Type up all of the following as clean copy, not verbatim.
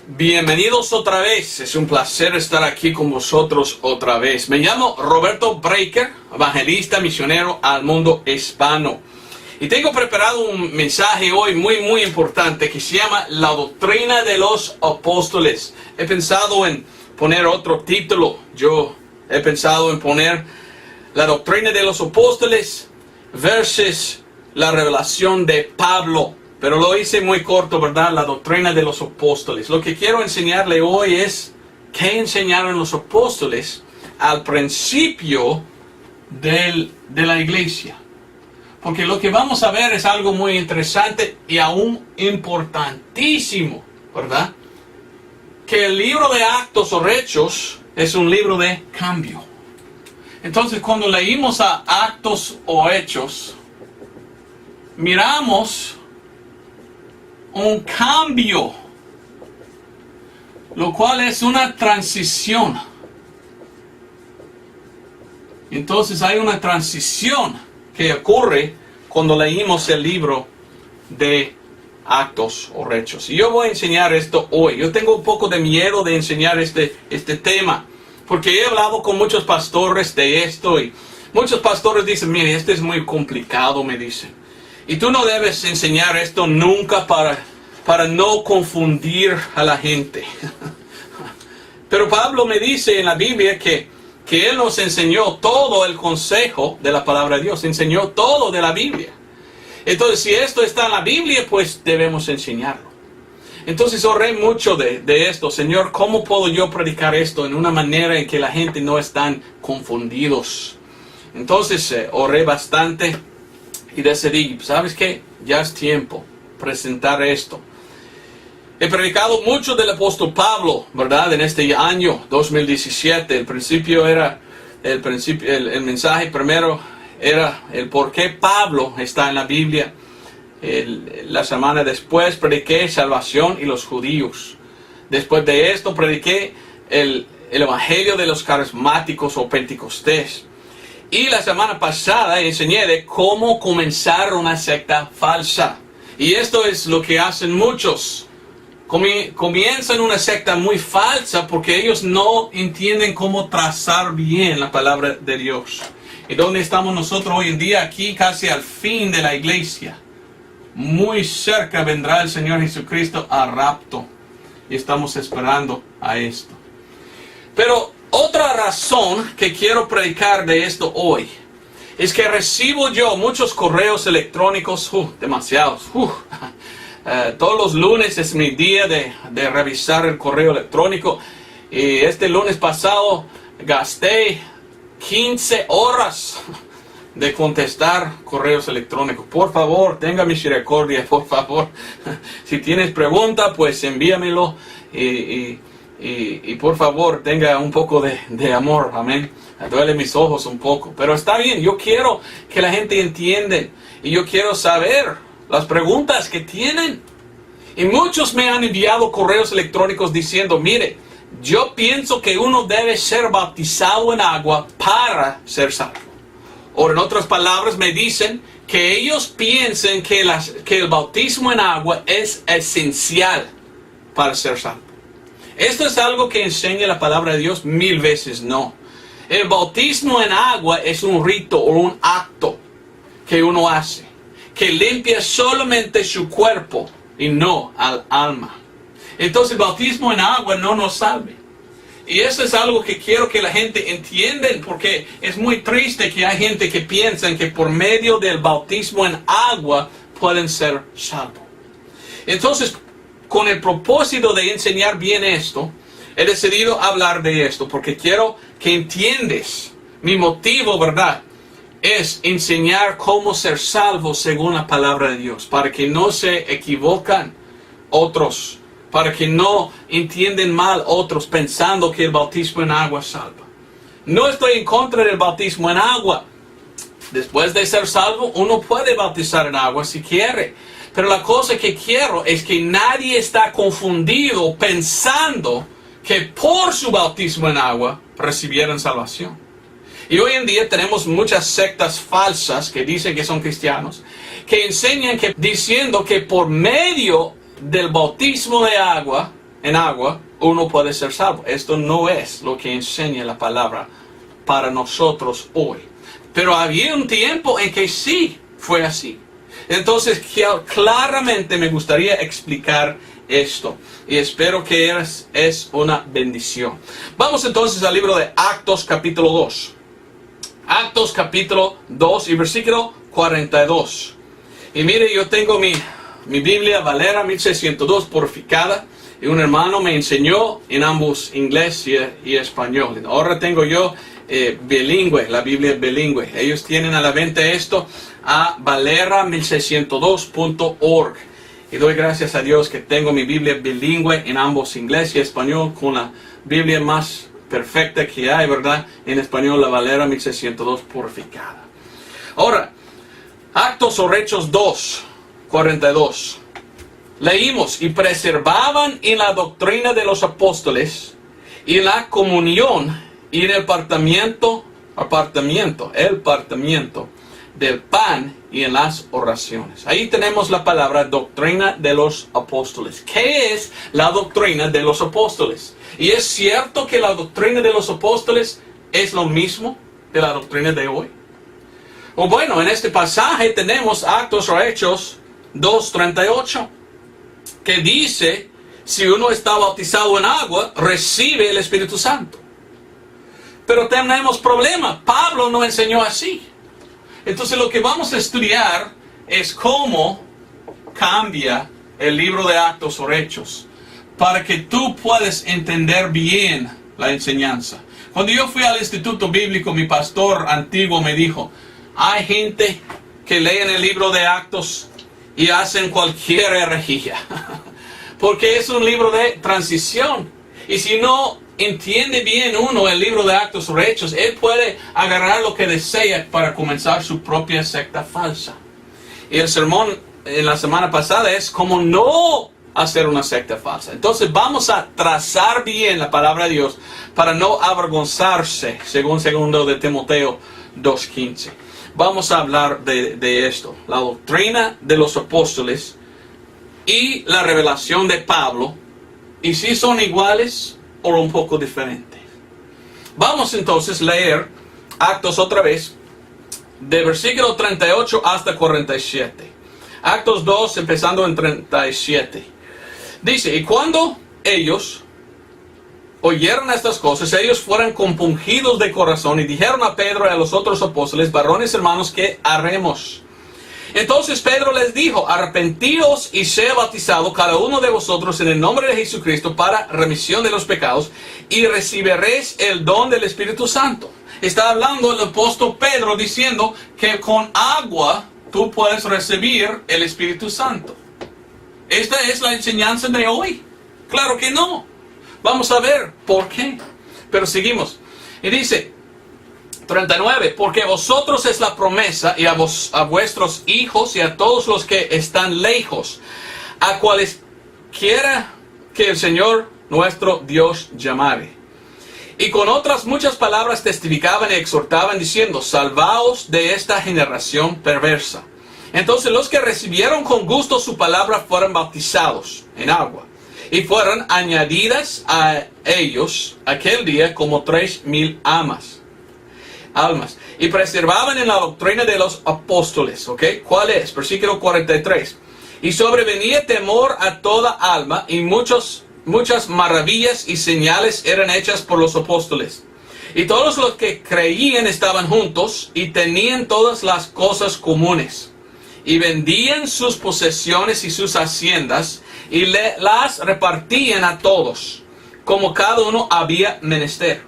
Bienvenidos otra vez, es un placer estar aquí con vosotros otra vez. Me llamo Roberto Breaker, evangelista misionero al mundo hispano. Y tengo preparado un mensaje hoy muy importante que se llama La Doctrina de los Apóstoles. He pensado en poner otro título. Yo he pensado en poner La Doctrina de los Apóstoles versus la revelación de Pablo. Pero lo hice muy corto, ¿verdad? La doctrina de los apóstoles. Lo que quiero enseñarle hoy es qué enseñaron los apóstoles al principio de la iglesia. Porque lo que vamos a ver es algo muy interesante y aún importantísimo, ¿verdad? Que el libro de Actos o Hechos es un libro de cambio. Entonces, cuando leímos a Actos o Hechos, miramos un cambio, lo cual es una transición. Entonces hay una transición que ocurre cuando leímos el libro de Actos o Hechos. Y yo voy a enseñar esto hoy. Yo tengo un poco de miedo de enseñar este tema, porque he hablado con muchos pastores de esto y muchos pastores dicen, mire, esto es muy complicado, me dicen. Y tú no debes enseñar esto nunca para no confundir a la gente. Pero Pablo me dice en la Biblia que él nos enseñó todo el consejo de la palabra de Dios. Enseñó todo de la Biblia. Entonces, si esto está en la Biblia, pues debemos enseñarlo. Entonces, oré mucho de esto. Señor, ¿cómo puedo yo predicar esto en una manera en que la gente no están confundidos? Entonces, oré bastante. Y decidí, ¿sabes qué? Ya es tiempo presentar esto. He predicado mucho del apóstol Pablo, ¿verdad? En este año 2017. El mensaje primero era el por qué Pablo está en la Biblia. La semana después prediqué salvación y los judíos. Después de esto prediqué el evangelio de los carismáticos o pentecostés. Y la semana pasada enseñé de cómo comenzar una secta falsa. Y esto es lo que hacen muchos. Comienzan una secta muy falsa porque ellos no entienden cómo trazar bien la palabra de Dios. ¿Y dónde estamos nosotros hoy en día? Aquí casi al fin de la iglesia. Muy cerca vendrá el Señor Jesucristo a rapto. Y estamos esperando a esto. Pero otra razón que quiero predicar de esto hoy es que recibo yo muchos correos electrónicos, demasiados. Todos los lunes es mi día de revisar el correo electrónico. Y este lunes pasado gasté 15 horas de contestar correos electrónicos. Por favor, tenga misericordia, por favor. Si tienes pregunta, pues envíamelo y por favor, tenga un poco de amor, amén. Duele mis ojos un poco, pero está bien. Yo quiero que la gente entienda y yo quiero saber las preguntas que tienen. Y muchos me han enviado correos electrónicos diciendo, mire, yo pienso que uno debe ser bautizado en agua para ser salvo. O en otras palabras me dicen que ellos piensan que el bautismo en agua es esencial para ser salvo. Esto es algo que enseña la palabra de Dios 1000 veces no. El bautismo en agua es un rito o un acto que uno hace, que limpia solamente su cuerpo y no al alma. Entonces el bautismo en agua no nos salve. Y eso es algo que quiero que la gente entienda, porque es muy triste que hay gente que piensa que por medio del bautismo en agua pueden ser salvos. Entonces, con el propósito de enseñar bien esto, he decidido hablar de esto, porque quiero que entiendas mi motivo, ¿verdad? Es enseñar cómo ser salvos según la palabra de Dios, para que no se equivocan otros, para que no entiendan mal otros pensando que el bautismo en agua salva. No estoy en contra del bautismo en agua. Después de ser salvo, uno puede bautizar en agua si quiere. Pero la cosa que quiero es que nadie está confundido pensando que por su bautismo en agua recibieron salvación. Y hoy en día tenemos muchas sectas falsas que dicen que son cristianos, que enseñan diciendo que por medio del bautismo de agua en agua, uno puede ser salvo. Esto no es lo que enseña la palabra para nosotros hoy. Pero había un tiempo en que sí fue así. Entonces, claramente me gustaría explicar esto. Y espero que es una bendición. Vamos entonces al libro de Actos capítulo 2. Actos capítulo 2 y versículo 42. Y mire, yo tengo mi Biblia Valera 1602 purificada. Y un hermano me enseñó en ambos inglés y español. Ahora tengo yo bilingüe, la Biblia bilingüe. Ellos tienen a la venta esto a valera1602.org. Y doy gracias a Dios que tengo mi Biblia bilingüe en ambos inglés y español, con la Biblia más perfecta que hay, ¿verdad? En español, la Valera 1602 purificada. Ahora, Actos o Hechos 2, 42. Leímos: y preservaban en la doctrina de los apóstoles y en la comunión y en el partimiento del pan y en las oraciones. Ahí tenemos la palabra doctrina de los apóstoles. ¿Qué es la doctrina de los apóstoles? Y es cierto que la doctrina de los apóstoles es lo mismo de la doctrina de hoy. O bueno, en este pasaje tenemos Actos o Hechos 2:38, que dice: si uno está bautizado en agua, recibe el Espíritu Santo. Pero tenemos problema. Pablo no enseñó así. Entonces lo que vamos a estudiar es cómo cambia el libro de Actos o Hechos, para que tú puedas entender bien la enseñanza. Cuando yo fui al instituto bíblico, mi pastor antiguo me dijo: hay gente que leen el libro de Actos y hacen cualquier herejía, porque es un libro de transición. Y si no entiende bien uno el libro de Actos o Hechos, él puede agarrar lo que desea para comenzar su propia secta falsa. Y el sermón en la semana pasada es cómo no hacer una secta falsa. Entonces vamos a trazar bien la palabra de Dios para no avergonzarse, según 2 de Timoteo 2:15. Vamos a hablar de esto, la doctrina de los apóstoles y la revelación de Pablo, y si son iguales o un poco diferentes. Vamos entonces a leer Actos otra vez, de versículo 38 hasta 47. Actos 2, empezando en 37. Dice: y cuando ellos oyeron estas cosas, ellos fueron compungidos de corazón y dijeron a Pedro y a los otros apóstoles: varones hermanos, ¿qué haremos? Entonces Pedro les dijo: arrepentíos y sea bautizado cada uno de vosotros en el nombre de Jesucristo para remisión de los pecados, y recibiréis el don del Espíritu Santo. Está hablando el apóstol Pedro diciendo que con agua tú puedes recibir el Espíritu Santo. ¿Esta es la enseñanza de hoy? Claro que no. Vamos a ver por qué. Pero seguimos. Y dice 39, porque a vosotros es la promesa, y a vuestros hijos y a todos los que están lejos, a cuales quiera que el Señor nuestro Dios llamare. Y con otras muchas palabras testificaban y exhortaban, diciendo: salvaos de esta generación perversa. Entonces los que recibieron con gusto su palabra fueron bautizados en agua, y fueron añadidas a ellos aquel día como 3,000 almas. Y preservaban en la doctrina de los apóstoles. ¿Ok? ¿Cuál es? Versículo 43. Y sobrevenía temor a toda alma, y muchas maravillas y señales eran hechas por los apóstoles. Y todos los que creían estaban juntos y tenían todas las cosas comunes. Y vendían sus posesiones y sus haciendas y las repartían a todos, como cada uno había menester.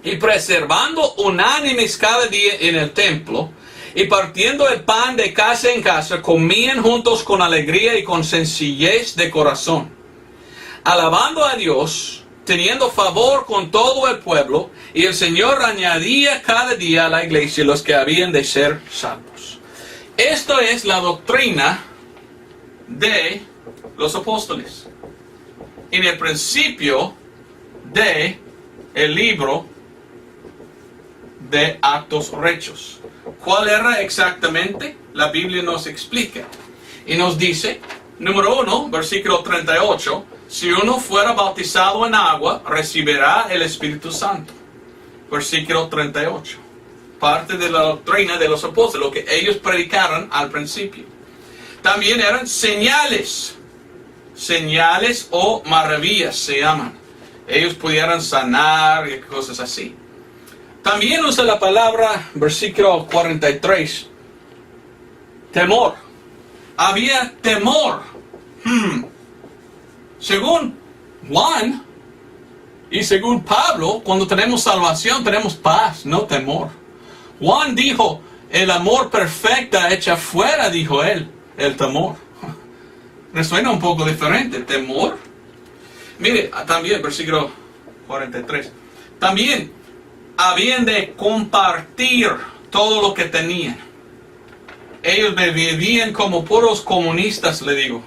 Y preservando unánimes cada día en el templo, y partiendo el pan de casa en casa, comían juntos con alegría y con sencillez de corazón, alabando a Dios, teniendo favor con todo el pueblo, y el Señor añadía cada día a la iglesia los que habían de ser salvos. Esto es la doctrina de los apóstoles. En el principio de el libro de Actos o Hechos. ¿Cuál era exactamente? La Biblia nos explica y nos dice, número 1, versículo 38, si uno fuera bautizado en agua, recibirá el Espíritu Santo. Versículo 38. Parte de la doctrina de los apóstoles, lo que ellos predicaron al principio. También eran señales. Señales o maravillas se llaman. Ellos pudieran sanar y cosas así. También usa la palabra, versículo 43, temor. Había temor. Según Juan y según Pablo, cuando tenemos salvación tenemos paz, no temor. Juan dijo, el amor perfecto echa fuera, dijo él, el temor. Resuena un poco diferente, temor. Mire, también, versículo 43. También habían de compartir todo lo que tenían. Ellos vivían como puros comunistas, le digo.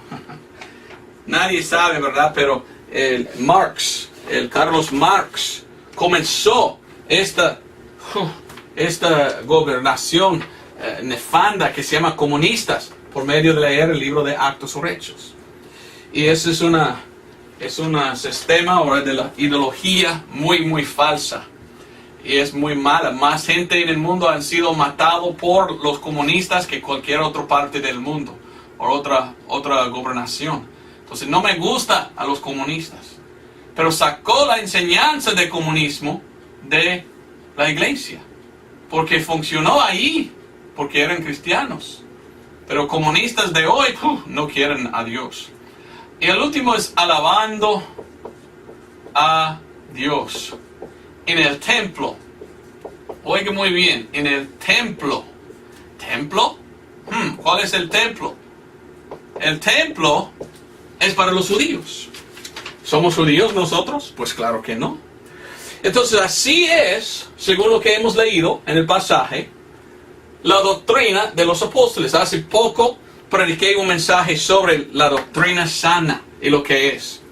Nadie sabe, ¿verdad? Pero el Carlos Marx, comenzó esta gobernación nefanda que se llama comunistas por medio de leer el libro de Actos o Hechos. Y eso es un sistema ahora de la ideología muy falsa. Y es muy mala. Más gente en el mundo han sido matados por los comunistas que cualquier otra parte del mundo. O otra gobernación. Entonces no me gusta a los comunistas. Pero sacó la enseñanza del comunismo de la iglesia. Porque funcionó ahí. Porque eran cristianos. Pero comunistas de hoy no quieren a Dios. Y el último es alabando a Dios. En el templo. Oiga muy bien, en el templo. ¿Templo? ¿Cuál es el templo? El templo es para los judíos. ¿Somos judíos nosotros? Pues claro que no. Entonces así es, según lo que hemos leído en el pasaje, la doctrina de los apóstoles. Hace poco prediqué un mensaje sobre la doctrina sana y lo que es.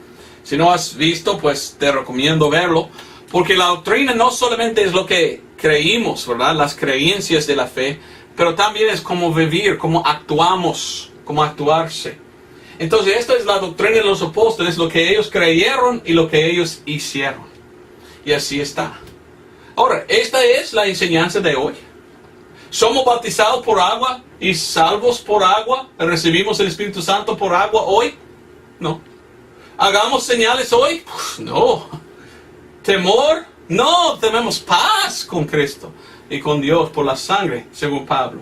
Si no has visto, pues te recomiendo verlo. Porque la doctrina no solamente es lo que creímos, ¿verdad? Las creencias de la fe, pero también es cómo vivir, cómo actuamos, cómo actuarse. Entonces esta es la doctrina de los apóstoles, lo que ellos creyeron y lo que ellos hicieron. Y así está. Ahora, esta es la enseñanza de hoy. ¿Somos bautizados por agua y salvos por agua? ¿Recibimos el Espíritu Santo por agua hoy? No. ¿Hagamos señales hoy? No. ¿Temor? No, tenemos paz con Cristo y con Dios por la sangre, según Pablo.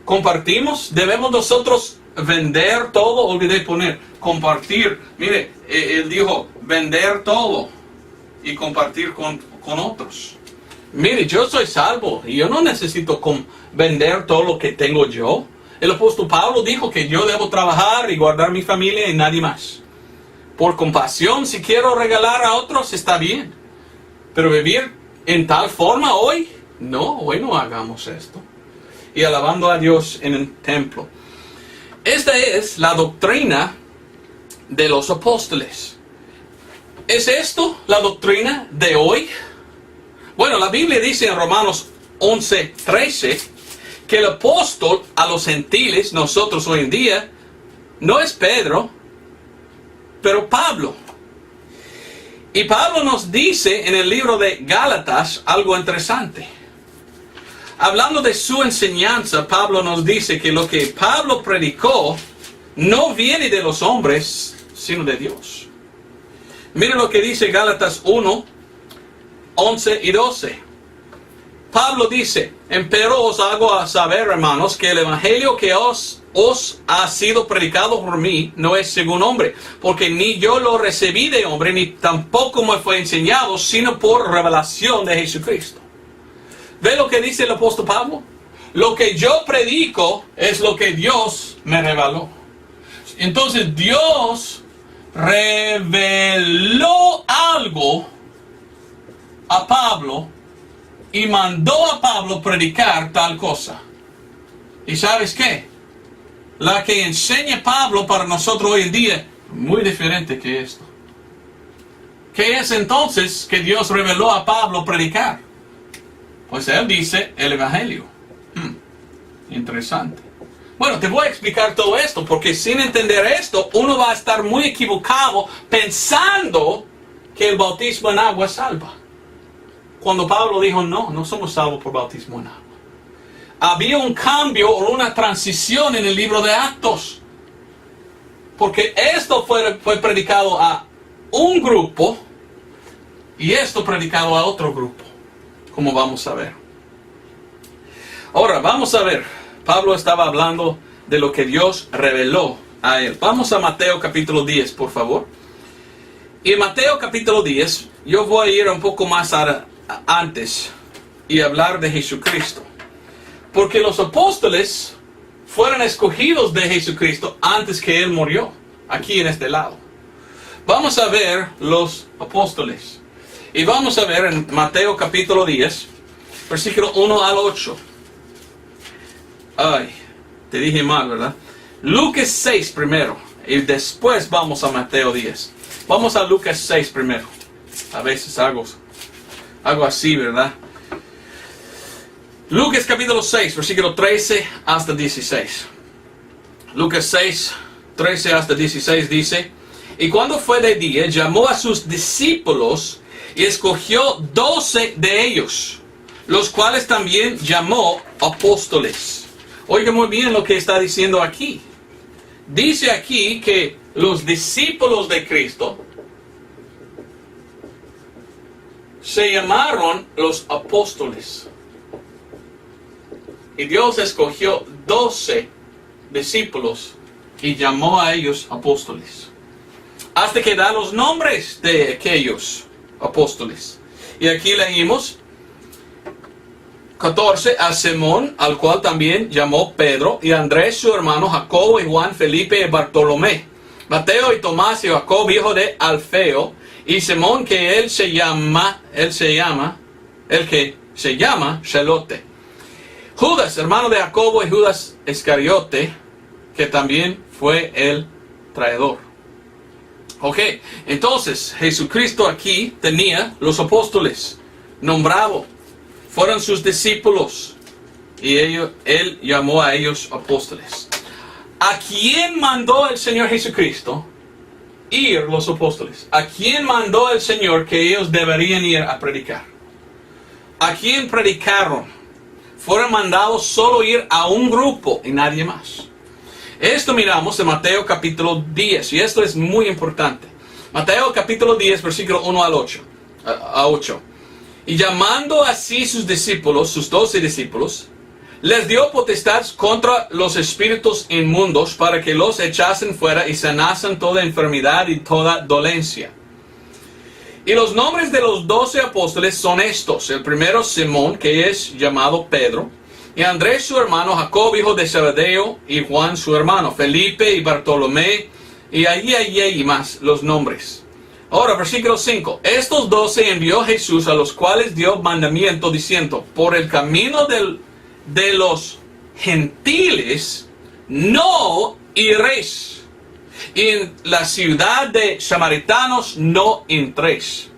¿Compartimos? ¿Debemos nosotros vender todo? Olvidé poner, compartir. Mire, él dijo, vender todo y compartir con otros. Mire, yo soy salvo y yo no necesito vender todo lo que tengo yo. El apóstol Pablo dijo que yo debo trabajar y guardar mi familia y nadie más. Por compasión, si quiero regalar a otros, está bien. Pero vivir en tal forma hoy, no, hoy no hagamos esto. Y alabando a Dios en el templo. Esta es la doctrina de los apóstoles. ¿Es esto la doctrina de hoy? Bueno, la Biblia dice en Romanos 11:13 que el apóstol a los gentiles, nosotros hoy en día, no es Pedro, pero Pablo. Y Pablo nos dice en el libro de Gálatas algo interesante. Hablando de su enseñanza, Pablo nos dice que lo que Pablo predicó no viene de los hombres, sino de Dios. Miren lo que dice Gálatas 1:11 y 12. Pablo dice, empero os hago a saber, hermanos, que el evangelio que os ha sido predicado por mí no es según hombre, porque ni yo lo recibí de hombre, ni tampoco me fue enseñado, sino por revelación de Jesucristo. ¿Ve lo que dice el apóstol Pablo? Lo que yo predico es lo que Dios me reveló. Entonces Dios reveló algo a Pablo y mandó a Pablo predicar tal cosa. ¿Y sabes qué? La que enseña Pablo para nosotros hoy en día, muy diferente que esto. ¿Qué es entonces que Dios reveló a Pablo predicar? Pues él dice el evangelio. Interesante. Bueno, te voy a explicar todo esto, porque sin entender esto, uno va a estar muy equivocado pensando que el bautismo en agua salva. Cuando Pablo dijo, no somos salvos por bautismo en agua. Había un cambio o una transición en el libro de Actos. Porque esto fue predicado a un grupo y esto predicado a otro grupo, como vamos a ver. Ahora, vamos a ver. Pablo estaba hablando de lo que Dios reveló a él. Vamos a Mateo capítulo 10, por favor. Y en Mateo capítulo 10, yo voy a ir un poco más antes y hablar de Jesucristo. Porque los apóstoles fueron escogidos de Jesucristo antes que Él murió, aquí en este lado. Vamos a ver los apóstoles. Y vamos a ver en Mateo capítulo 10, versículo 1 al 8. Ay, te dije mal, ¿verdad? Lucas 6 primero, y después vamos a Mateo 10. Vamos a Lucas 6 primero. A veces hago así, ¿verdad? Lucas capítulo 6, versículo 13 hasta 16. Lucas 6, 13 hasta 16 dice: Y cuando fue de día, llamó a sus discípulos y escogió 12 de ellos, los cuales también llamó apóstoles. Oiga muy bien lo que está diciendo aquí. Dice aquí que los discípulos de Cristo se llamaron los apóstoles. Y Dios escogió 12 discípulos y llamó a ellos apóstoles. Hasta que da los nombres de aquellos apóstoles. Y aquí leímos 14, a Simón, al cual también llamó Pedro, y Andrés su hermano, Jacobo y Juan, Felipe y Bartolomé, Mateo y Tomás y Jacob, hijo de Alfeo, y Simón, que él se llama Zelote. Judas, hermano de Jacobo, y Judas Iscariote, que también fue el traidor. Ok, entonces Jesucristo aquí tenía los apóstoles nombrados. Fueron sus discípulos y él llamó a ellos apóstoles. ¿A quién mandó el Señor Jesucristo ir los apóstoles? ¿A quién mandó el Señor que ellos deberían ir a predicar? ¿A quién predicaron? Fueron mandados solo ir a un grupo y nadie más. Esto miramos en Mateo capítulo 10 y esto es muy importante. Mateo capítulo 10 versículo 1 al 8. Y llamando así sus discípulos, sus 12 discípulos, les dio potestad contra los espíritus inmundos para que los echasen fuera y sanasen toda enfermedad y toda dolencia. Y los nombres de los 12 apóstoles son estos. El primero, Simón, que es llamado Pedro, y Andrés su hermano, Jacob, hijo de Zebedeo, y Juan su hermano, Felipe y Bartolomé, y allí más los nombres. Ahora, versículo 5. Estos 12 envió Jesús, a los cuales dio mandamiento diciendo: por el camino de los gentiles no iréis, y en la ciudad de samaritanos no entréis,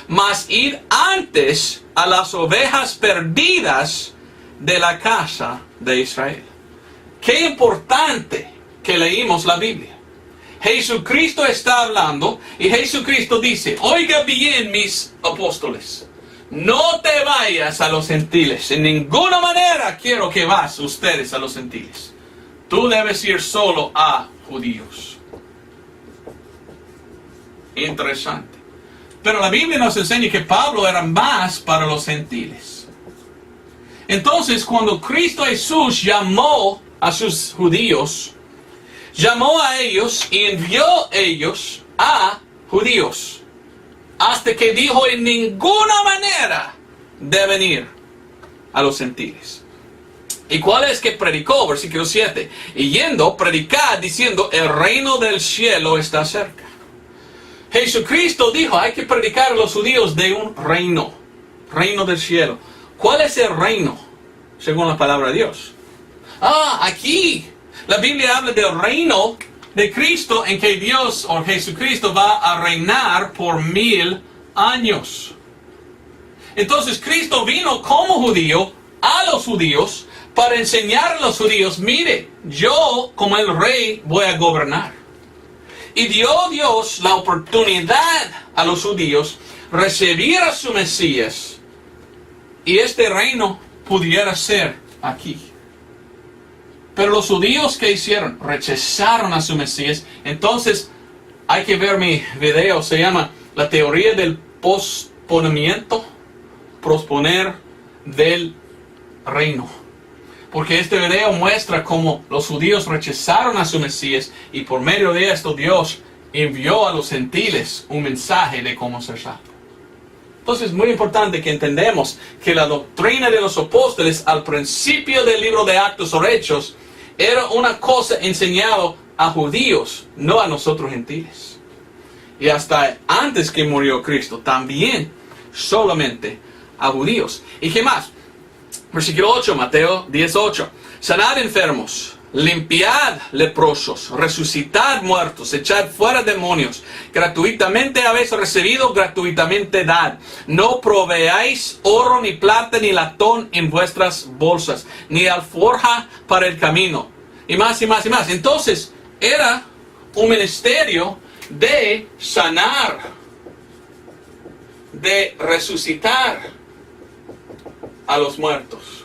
mas id antes a las ovejas perdidas de la casa de Israel. Qué importante que leímos la Biblia. Jesucristo está hablando y Jesucristo dice: oiga bien, mis apóstoles, no te vayas a los gentiles. En ninguna manera quiero que vas ustedes a los gentiles. Tú debes ir solo a judíos. Interesante. Pero la Biblia nos enseña que Pablo era más para los gentiles. Entonces, cuando Cristo Jesús llamó a sus judíos, llamó a ellos y envió a ellos a judíos. Hasta que dijo: en ninguna manera deben ir a los gentiles. ¿Y cuál es que predicó? Versículo 7. Y yendo, predicad diciendo: el reino del cielo está cerca. Jesucristo dijo: hay que predicar a los judíos de un reino del cielo. ¿Cuál es el reino? Según la palabra de Dios. Aquí la Biblia habla del reino de Cristo, en que Dios o Jesucristo va a reinar por 1000 años. Entonces Cristo vino como judío a los judíos para enseñar a los judíos, mire, yo como el rey voy a gobernar. Y dio Dios la oportunidad a los judíos recibir a su Mesías y este reino pudiera ser aquí. Pero los judíos, ¿qué hicieron? Rechazaron a su Mesías. Entonces, hay que ver mi video, se llama La teoría del posponimiento, posponer del reino. Porque este video muestra cómo los judíos rechazaron a su Mesías y por medio de esto Dios envió a los gentiles un mensaje de cómo ser salvo. Entonces es muy importante que entendamos que la doctrina de los apóstoles al principio del libro de Actos o Hechos era una cosa enseñada a judíos, no a nosotros gentiles. Y hasta antes que murió Cristo, también solamente a judíos. ¿Y qué más? Versículo 8, Mateo 18. Sanad enfermos, limpiad leprosos, resucitad muertos, echad fuera demonios. Gratuitamente habéis recibido, gratuitamente dad. No proveáis oro, ni plata, ni latón en vuestras bolsas, ni alforja para el camino. Y más y más y más. Entonces, era un ministerio de sanar, de resucitar a los muertos.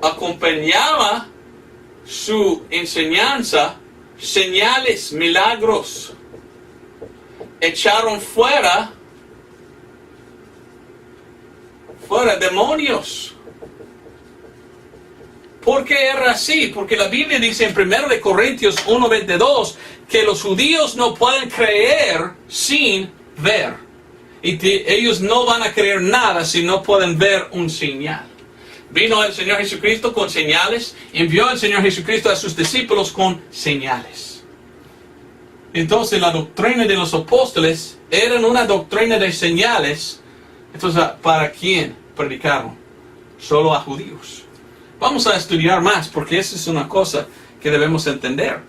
Acompañaba su enseñanza señales, milagros. Echaron fuera demonios. ¿Por qué era así? Porque la Biblia dice en 1 Corintios 1:22 que los judíos no pueden creer sin ver. Y ellos no van a creer nada si no pueden ver un señal. Vino el Señor Jesucristo con señales, envió el Señor Jesucristo a sus discípulos con señales. Entonces la doctrina de los apóstoles era una doctrina de señales. Entonces, ¿para quién predicaron? Solo a judíos. Vamos a estudiar más porque esa es una cosa que debemos entender.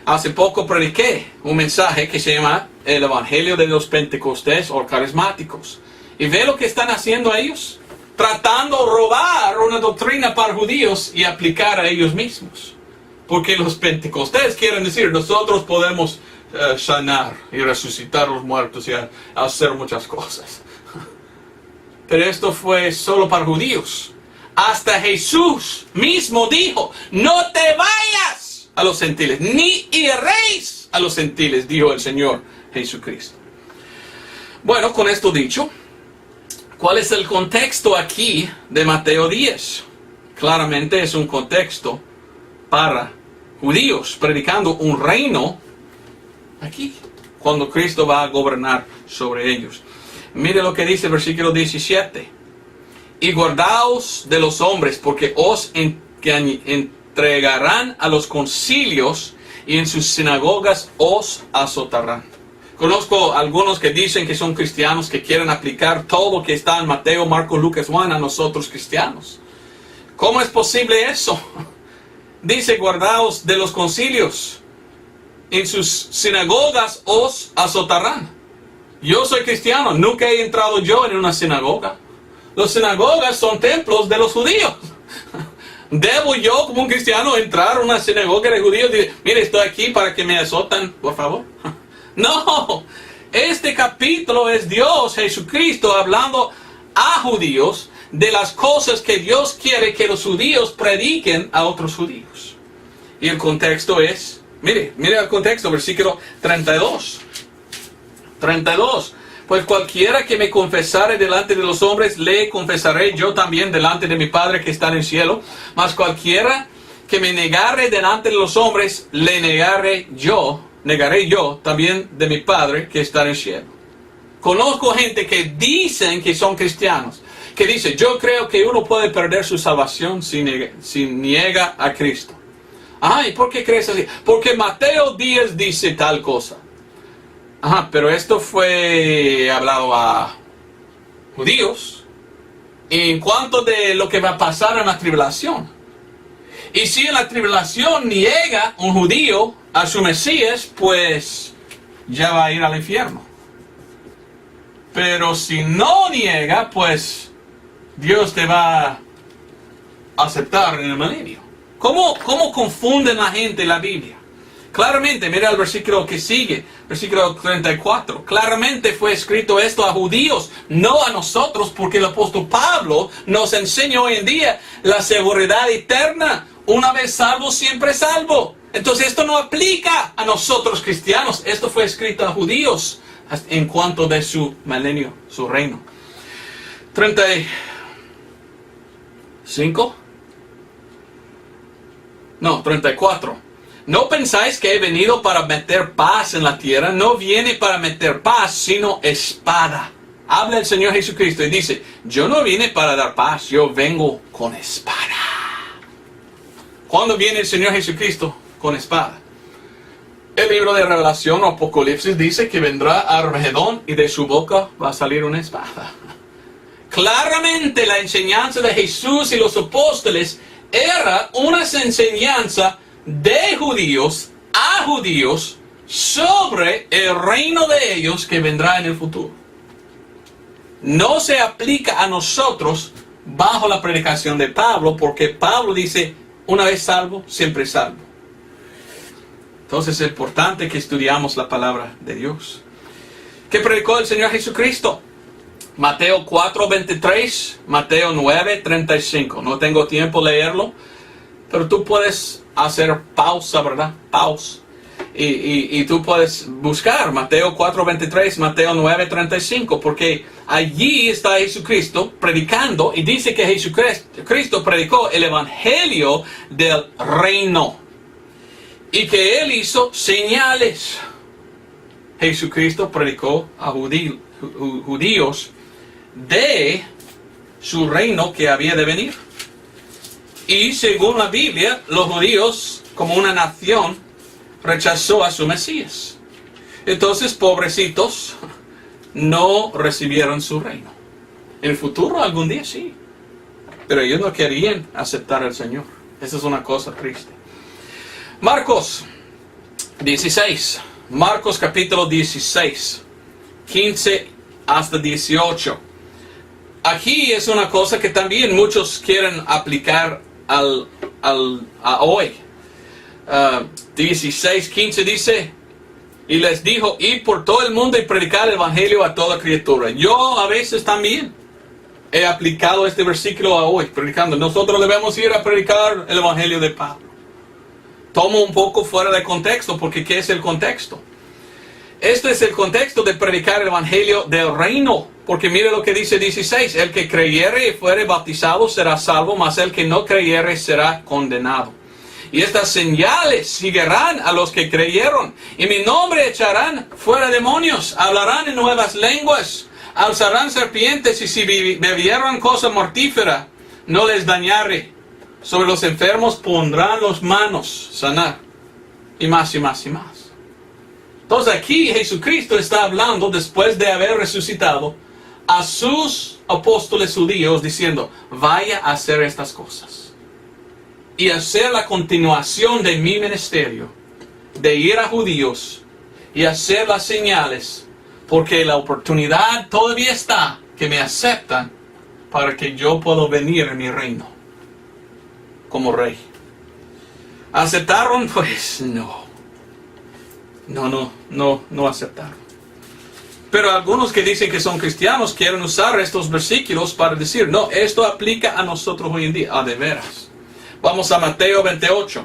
Hace poco prediqué un mensaje que se llama el Evangelio de los Pentecostés o Carismáticos. ¿Y ve lo que están haciendo ellos? Tratando de robar una doctrina para judíos y aplicar a ellos mismos. Porque los Pentecostés quieren decir, nosotros podemos sanar y resucitar a los muertos y hacer muchas cosas. Pero esto fue solo para judíos. Hasta Jesús mismo dijo, no te vayas a los gentiles, ni iréis a los gentiles, dijo el Señor Jesucristo. Bueno, con esto dicho, ¿cuál es el contexto aquí de Mateo 10? Claramente es un contexto para judíos, predicando un reino aquí, cuando Cristo va a gobernar sobre ellos. Mire lo que dice el versículo 17. Y guardaos de los hombres, porque os entregarán a los concilios y en sus sinagogas os azotarán. Conozco algunos que dicen que son cristianos, que quieren aplicar todo lo que está en Mateo, Marcos, Lucas, Juan a nosotros cristianos. ¿Cómo es posible eso? Dice, guardaos de los concilios, en sus sinagogas os azotarán. Yo soy cristiano, nunca he entrado yo en una sinagoga. Las sinagogas son templos de los judíos. ¿Debo yo como un cristiano entrar a una sinagoga de judíos y decir, mire, estoy aquí para que me azotan, por favor? No, este capítulo es Dios, Jesucristo, hablando a judíos de las cosas que Dios quiere que los judíos prediquen a otros judíos. Y el contexto es, mire el contexto, versículo 32. Pues cualquiera que me confesare delante de los hombres, le confesaré yo también delante de mi Padre que está en el cielo. Mas cualquiera que me negare delante de los hombres, le negaré yo también de mi Padre que está en el cielo. Conozco gente que dicen que son cristianos, que dice, yo creo que uno puede perder su salvación si niega a Cristo. Ay, ¿por qué crees así? Porque Mateo 10 dice tal cosa. Ajá, pero esto fue hablado a judíos en cuanto de lo que va a pasar en la tribulación. Y si en la tribulación niega un judío a su Mesías, pues ya va a ir al infierno. Pero si no niega, pues Dios te va a aceptar en el milenio. ¿Cómo confunden la gente la Biblia? Claramente, mira el versículo que sigue, versículo 34. Claramente fue escrito esto a judíos, no a nosotros, porque el apóstol Pablo nos enseña hoy en día la seguridad eterna. Una vez salvo, siempre salvo. Entonces esto no aplica a nosotros cristianos. Esto fue escrito a judíos en cuanto de su milenio, su reino. 34. ¿No pensáis que he venido para meter paz en la tierra? No viene para meter paz, sino espada. Habla el Señor Jesucristo y dice, yo no vine para dar paz, yo vengo con espada. ¿Cuándo viene el Señor Jesucristo con espada? El libro de Revelación o Apocalipsis dice que vendrá Armagedón y de su boca va a salir una espada. Claramente la enseñanza de Jesús y los apóstoles era una enseñanza de judíos a judíos sobre el reino de ellos que vendrá en el futuro. No se aplica a nosotros bajo la predicación de Pablo, porque Pablo dice, una vez salvo, siempre salvo. Entonces es importante que estudiamos la palabra de Dios. ¿Qué predicó el Señor Jesucristo? Mateo 4:23, Mateo 9:35. No tengo tiempo de leerlo, pero tú puedes hacer pausa, ¿verdad? Pausa. Y tú puedes buscar Mateo 4:23, Mateo 9:35, porque allí está Jesucristo predicando y dice que Jesucristo predicó el evangelio del reino y que Él hizo señales. Jesucristo predicó a judíos de su reino que había de venir. Y según la Biblia, los judíos, como una nación, rechazó a su Mesías. Entonces, pobrecitos, no recibieron su reino. En el futuro, algún día sí. Pero ellos no querían aceptar al Señor. Esa es una cosa triste. Marcos 16. Marcos capítulo 16. 15 hasta 18. Aquí es una cosa que también muchos quieren aplicar a hoy. 16:15 dice, y les dijo, id por todo el mundo y predicar el evangelio a toda criatura. Yo a veces también he aplicado este versículo a hoy, predicando. Nosotros debemos ir a predicar el evangelio de Pablo. Tomo un poco fuera de contexto, porque ¿qué es el contexto? Este es el contexto de predicar el evangelio del reino. Porque mire lo que dice 16. El que creyere y fuere bautizado será salvo, mas el que no creyere será condenado. Y estas señales seguirán a los que creyeron. Y mi nombre echarán fuera demonios. Hablarán en nuevas lenguas. Alzarán serpientes. Y si bebieran cosa mortífera, no les dañare. Sobre los enfermos pondrán las manos. Sanar. Y más y más y más. Entonces aquí Jesucristo está hablando después de haber resucitado a sus apóstoles judíos diciendo, vaya a hacer estas cosas y hacer la continuación de mi ministerio, de ir a judíos y hacer las señales, porque la oportunidad todavía está que me aceptan para que yo pueda venir en mi reino como rey. ¿Aceptaron? Pues no aceptaron. Pero algunos que dicen que son cristianos quieren usar estos versículos para decir, no, esto aplica a nosotros hoy en día. De veras. Vamos a Mateo 28.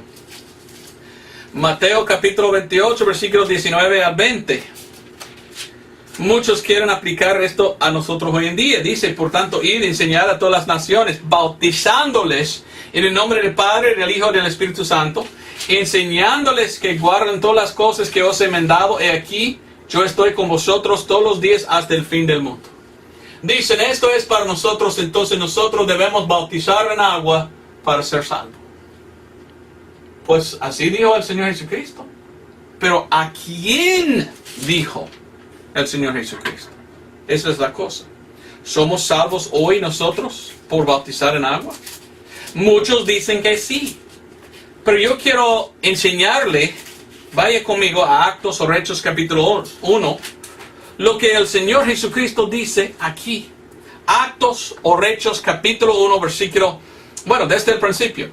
Mateo capítulo 28, versículos 19 al 20. Muchos quieren aplicar esto a nosotros hoy en día. Dice, por tanto, id y enseñad a todas las naciones, bautizándoles en el nombre del Padre, del Hijo y del Espíritu Santo, enseñándoles que guarden todas las cosas que os he mandado. He aquí, yo estoy con vosotros todos los días hasta el fin del mundo. Dicen, esto es para nosotros, entonces nosotros debemos bautizar en agua para ser salvos. Pues así dijo el Señor Jesucristo. Pero ¿a quién dijo el Señor Jesucristo? Esa es la cosa. ¿Somos salvos hoy nosotros por bautizar en agua? Muchos dicen que sí. Pero yo quiero enseñarle, vaya conmigo a Actos o Hechos capítulo 1, lo que el Señor Jesucristo dice aquí. Actos o Hechos capítulo 1 versículo, bueno, desde el principio.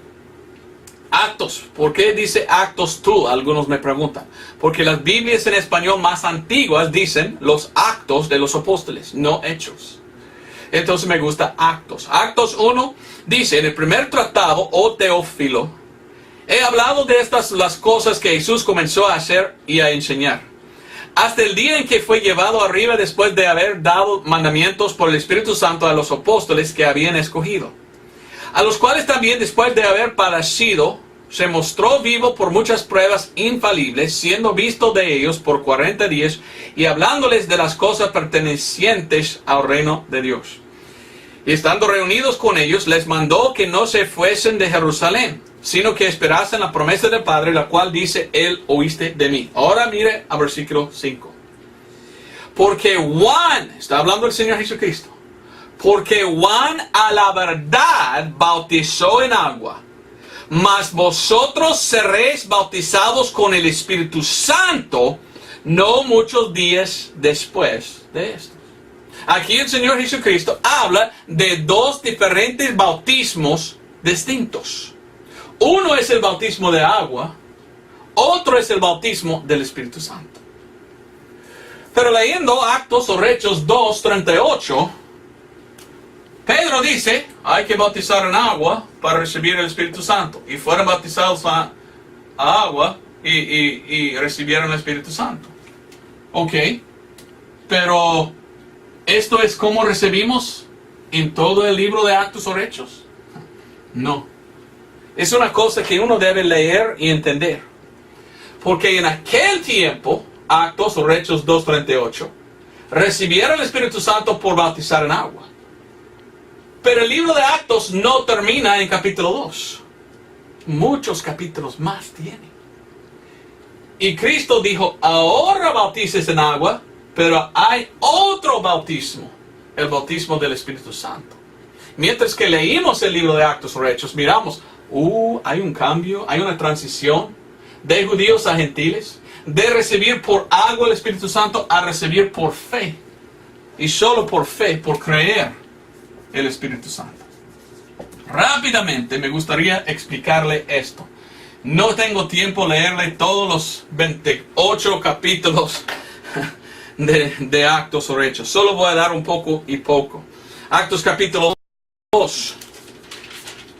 Actos, ¿por qué dice Actos tú? Algunos me preguntan. Porque las Biblias en español más antiguas dicen los actos de los apóstoles, no hechos. Entonces me gusta Actos. Actos 1 dice, en el primer tratado, oh Teófilo, he hablado de estas las cosas que Jesús comenzó a hacer y a enseñar, hasta el día en que fue llevado arriba después de haber dado mandamientos por el Espíritu Santo a los apóstoles que habían escogido, a los cuales también después de haber padecido, se mostró vivo por muchas pruebas infalibles, siendo visto de ellos por 40 días y hablándoles de las cosas pertenecientes al reino de Dios. Y estando reunidos con ellos, les mandó que no se fuesen de Jerusalén, sino que esperasen la promesa del Padre, la cual dice, él oíste de mí. Ahora mire a versículo 5. Porque Juan, está hablando el Señor Jesucristo, porque Juan a la verdad bautizó en agua, mas vosotros seréis bautizados con el Espíritu Santo no muchos días después de esto. Aquí el Señor Jesucristo habla de dos diferentes bautismos distintos. Uno es el bautismo de agua, otro es el bautismo del Espíritu Santo. Pero leyendo Actos o Hechos 2:38, Pedro dice, hay que bautizar en agua para recibir el Espíritu Santo. Y fueron bautizados a agua y recibieron el Espíritu Santo. Ok, pero ¿esto es como recibimos en todo el libro de Actos o Hechos? No. Es una cosa que uno debe leer y entender. Porque en aquel tiempo, Actos o Hechos 2:38, recibieron el Espíritu Santo por bautizar en agua. Pero el libro de Actos no termina en capítulo 2. Muchos capítulos más tiene. Y Cristo dijo, ahora bautices en agua, pero hay otro bautismo, el bautismo del Espíritu Santo. Mientras que leímos el libro de Actos o Hechos, miramos, hay un cambio, hay una transición de judíos a gentiles, de recibir por agua el Espíritu Santo a recibir por fe. Y solo por fe, por creer el Espíritu Santo. Rápidamente me gustaría explicarle esto. No tengo tiempo leerle todos los 28 capítulos de Actos o Hechos. Solo voy a dar un poco y poco. Actos capítulo 2.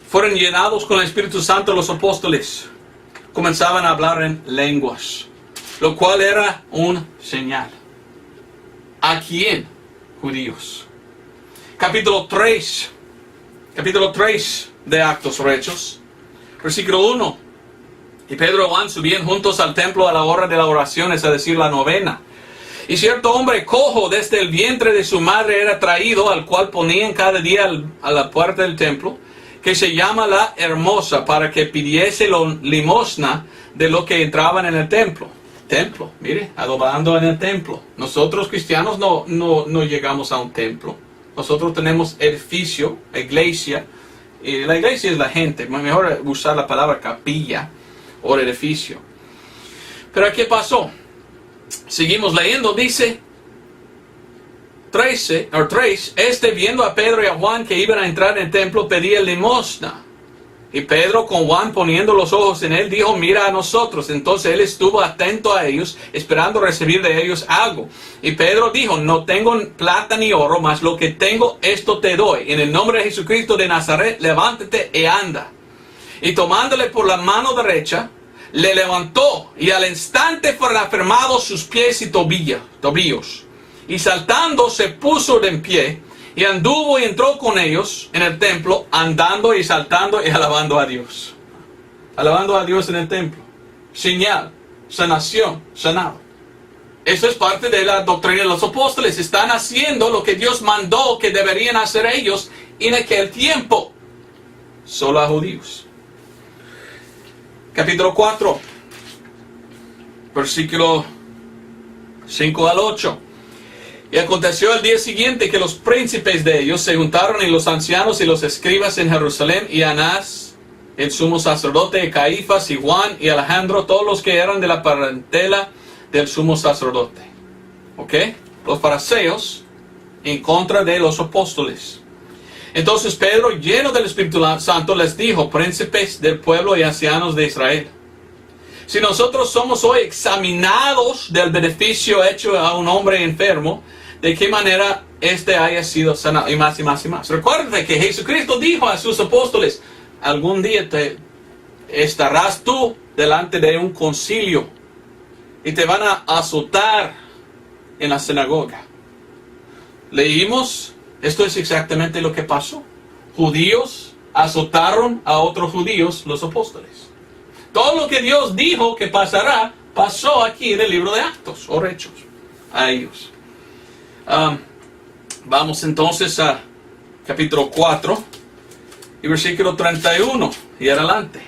Fueron llenados con el Espíritu Santo los apóstoles. Comenzaban a hablar en lenguas, lo cual era un señal. ¿A quién? Judíos. Capítulo 3 de Actos o Hechos, versículo 1. Y Pedro y Juan subían juntos al templo a la hora de la oración, es decir, la novena. Y cierto hombre cojo desde el vientre de su madre era traído, al cual ponían cada día a la puerta del templo, que se llama la Hermosa, para que pidiese limosna de lo que entraban en el templo. Templo, mire, adorando en el templo. Nosotros cristianos no llegamos a un templo. Nosotros tenemos edificio, iglesia, y la iglesia es la gente. Mejor usar la palabra capilla o edificio. Pero ¿qué pasó? Seguimos leyendo, dice 3, viendo a Pedro y a Juan que iban a entrar en el templo, pedía limosna. Y Pedro, con Juan poniendo los ojos en él, dijo, mira a nosotros. Entonces él estuvo atento a ellos, esperando recibir de ellos algo. Y Pedro dijo, no tengo plata ni oro, mas lo que tengo, esto te doy. En el nombre de Jesucristo de Nazaret, levántate y anda. Y tomándole por la mano derecha, le levantó, y al instante fueron afirmados sus pies y tobillos. Y saltando se puso de en pie, y anduvo y entró con ellos en el templo, andando y saltando y alabando a Dios. Alabando a Dios en el templo. Señal, sanación, sanado. Eso es parte de la doctrina de los apóstoles. Están haciendo lo que Dios mandó que deberían hacer ellos en aquel tiempo. Solo a judíos. Capítulo 4. Versículo 5 al 8. Y aconteció el día siguiente que los príncipes de ellos se juntaron, y los ancianos y los escribas en Jerusalén, y Anás, el sumo sacerdote, y Caifás, y Juan, y Alejandro, todos los que eran de la parentela del sumo sacerdote. ¿Ok? Los fariseos en contra de los apóstoles. Entonces Pedro, lleno del Espíritu Santo, les dijo: príncipes del pueblo y ancianos de Israel, si nosotros somos hoy examinados del beneficio hecho a un hombre enfermo, ¿de qué manera éste haya sido sanado? Y más y más y más. Recuerden que Jesucristo dijo a sus apóstoles: algún día estarás tú delante de un concilio y te van a azotar en la sinagoga. Leímos, esto es exactamente lo que pasó. Judíos azotaron a otros judíos, los apóstoles. Todo lo que Dios dijo que pasará, pasó aquí en el libro de Actos o Hechos a ellos. Vamos entonces a capítulo 4 y versículo 31 y adelante.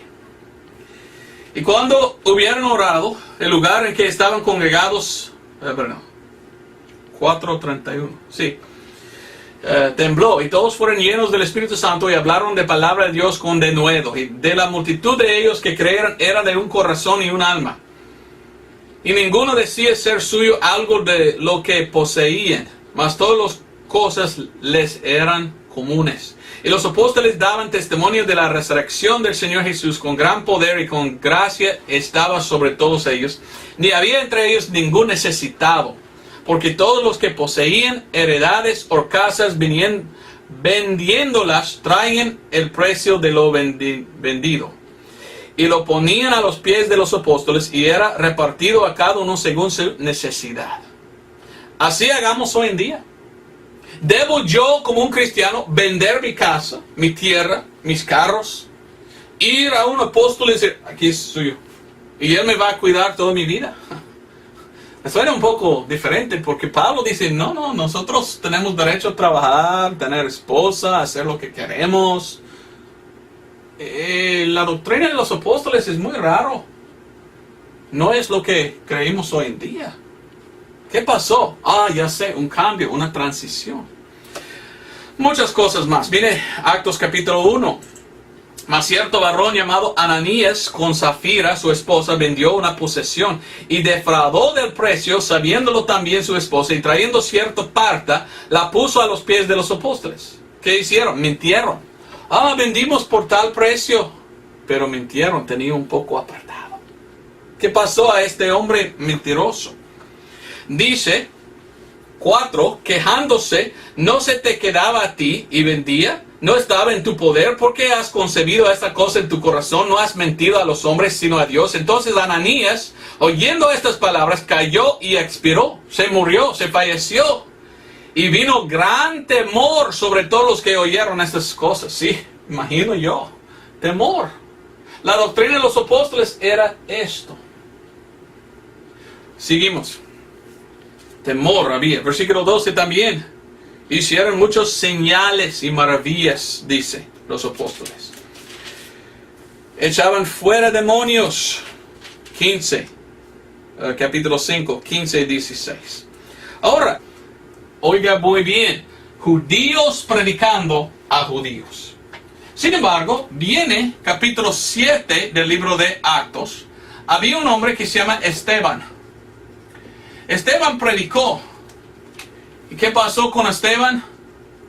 Y cuando hubieron orado, el lugar en que estaban congregados, 4:31, sí, tembló, y todos fueron llenos del Espíritu Santo y hablaron de palabra de Dios con denuedo. Y de la multitud de ellos que creyeron era de un corazón y un alma. Y ninguno decía ser suyo algo de lo que poseían, mas todas las cosas les eran comunes. Y los apóstoles daban testimonio de la resurrección del Señor Jesús con gran poder, y con gracia estaba sobre todos ellos. Ni había entre ellos ningún necesitado, porque todos los que poseían heredades o casas vendiéndolas traían el precio de lo vendido y lo ponían a los pies de los apóstoles, y era repartido a cada uno según su necesidad. Así hagamos hoy en día. ¿Debo yo, como un cristiano, vender mi casa, mi tierra, mis carros, ir a un apóstol y decir: aquí es suyo, y él me va a cuidar toda mi vida? Me suena un poco diferente, porque Pablo dice: no, nosotros tenemos derecho a trabajar, tener esposa, hacer lo que queremos. La doctrina de los apóstoles es muy raro. No es lo que creímos hoy en día. ¿Qué pasó? Ya sé, un cambio, una transición. Muchas cosas más. Viene Actos capítulo 1. Mas cierto varón llamado Ananías, con Zafira, su esposa, vendió una posesión y defraudó del precio, sabiéndolo también su esposa, y trayendo cierta parte, la puso a los pies de los apóstoles. ¿Qué hicieron? Mintieron. Vendimos por tal precio. Pero mintieron, tenía un poco apartado. ¿Qué pasó a este hombre mentiroso? Dice 4, quejándose: no se te quedaba a ti y vendía, no estaba en tu poder, porque has concebido esta cosa en tu corazón, no has mentido a los hombres sino a Dios. Entonces Ananías, oyendo estas palabras, cayó y expiró, se murió, se falleció, y vino gran temor sobre todos los que oyeron estas cosas. Sí, imagino yo, temor. La doctrina de los apóstoles era esto. Seguimos. Temor había. Versículo 12 también. Hicieron muchos señales y maravillas, dice los apóstoles. Echaban fuera demonios. 15. Capítulo 5, 15 y 16. Ahora, oiga muy bien. Judíos predicando a judíos. Sin embargo, viene capítulo 7 del libro de Actos. Había un hombre que se llama Esteban. Esteban predicó. ¿Y qué pasó con Esteban?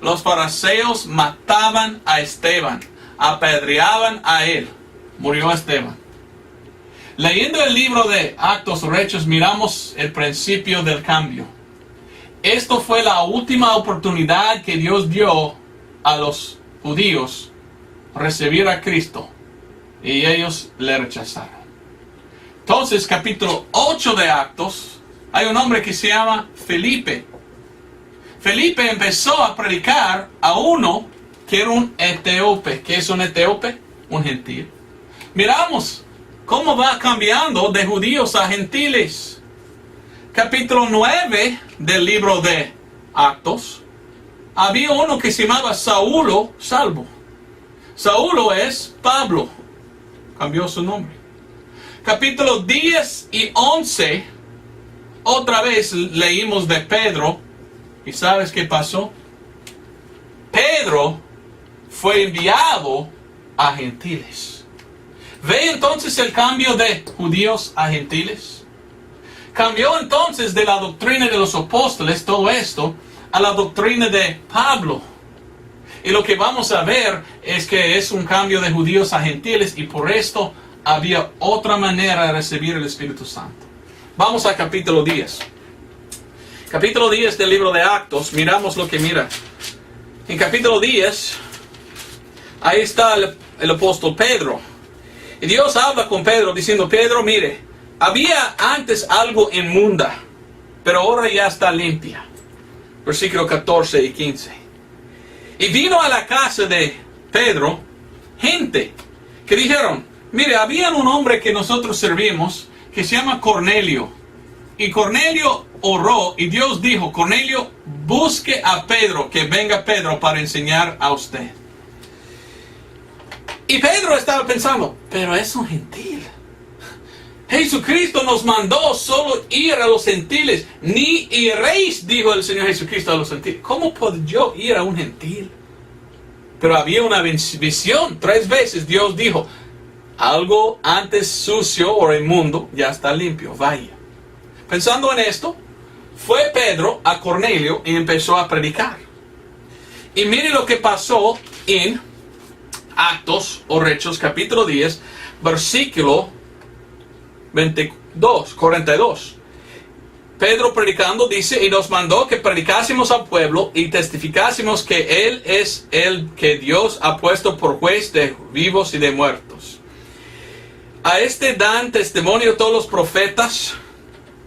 Los fariseos mataban a Esteban, apedreaban a él. Murió Esteban. Leyendo el libro de Actos o Hechos, miramos el principio del cambio. Esto fue la última oportunidad que Dios dio a los judíos recibir a Cristo, y ellos le rechazaron. Entonces, capítulo 8 de Actos, hay un hombre que se llama Felipe. Felipe empezó a predicar a uno que era un etíope. ¿Qué es un etíope? Un gentil. Miramos cómo va cambiando de judíos a gentiles. Capítulo 9 del libro de Actos. Había uno que se llamaba Saulo, Salvo. Saulo es Pablo. Cambió su nombre. Capítulo 10 y 11. Otra vez leímos de Pedro. ¿Y sabes qué pasó? Pedro fue enviado a gentiles. ¿Ve entonces el cambio de judíos a gentiles? Cambió entonces de la doctrina de los apóstoles todo esto a la doctrina de Pablo. Y lo que vamos a ver es que es un cambio de judíos a gentiles y por esto había otra manera de recibir el Espíritu Santo. Vamos a capítulo 10. Capítulo 10 del libro de Actos, miramos lo que mira. En capítulo 10, ahí está el apóstol Pedro. Y Dios habla con Pedro diciendo, Pedro, mire, había antes algo inmunda, pero ahora ya está limpia. Versículo 14 y 15. Y vino a la casa de Pedro gente que dijeron, mire, había un hombre que nosotros servimos que se llama Cornelio. Y Cornelio oró y Dios dijo, Cornelio, busque a Pedro, que venga Pedro para enseñar a usted. Y Pedro estaba pensando, pero es un gentil. Jesucristo nos mandó solo ir a los gentiles. Ni iréis, dijo el Señor Jesucristo a los gentiles. ¿Cómo puedo yo ir a un gentil? Pero había una visión. 3 veces Dios dijo, algo antes sucio o inmundo ya está limpio, vaya. Pensando en esto, fue Pedro a Cornelio y empezó a predicar. Y mire lo que pasó en Actos o Hechos, capítulo 10, versículo 42. Pedro predicando dice, y nos mandó que predicásemos al pueblo y testificásemos que Él es el que Dios ha puesto por juez de vivos y de muertos. A este dan testimonio todos los profetas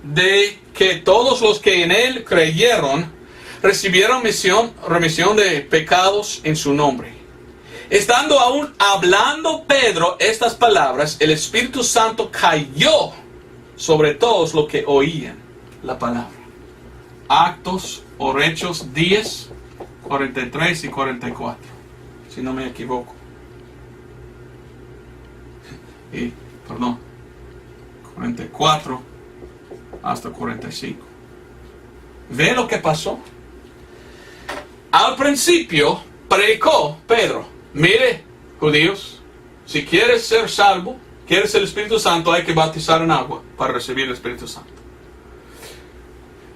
de que todos los que en Él creyeron recibieron remisión de pecados en su nombre. Estando aún hablando Pedro estas palabras, el Espíritu Santo cayó sobre todos los que oían la palabra. Actos o Hechos 10, 43 y 44, si no me equivoco. Y, perdón, 44 hasta 45. ¿Ve lo que pasó? Al principio predicó Pedro, mire, judíos, si quieres ser salvo, quieres el Espíritu Santo, hay que bautizar en agua para recibir el Espíritu Santo.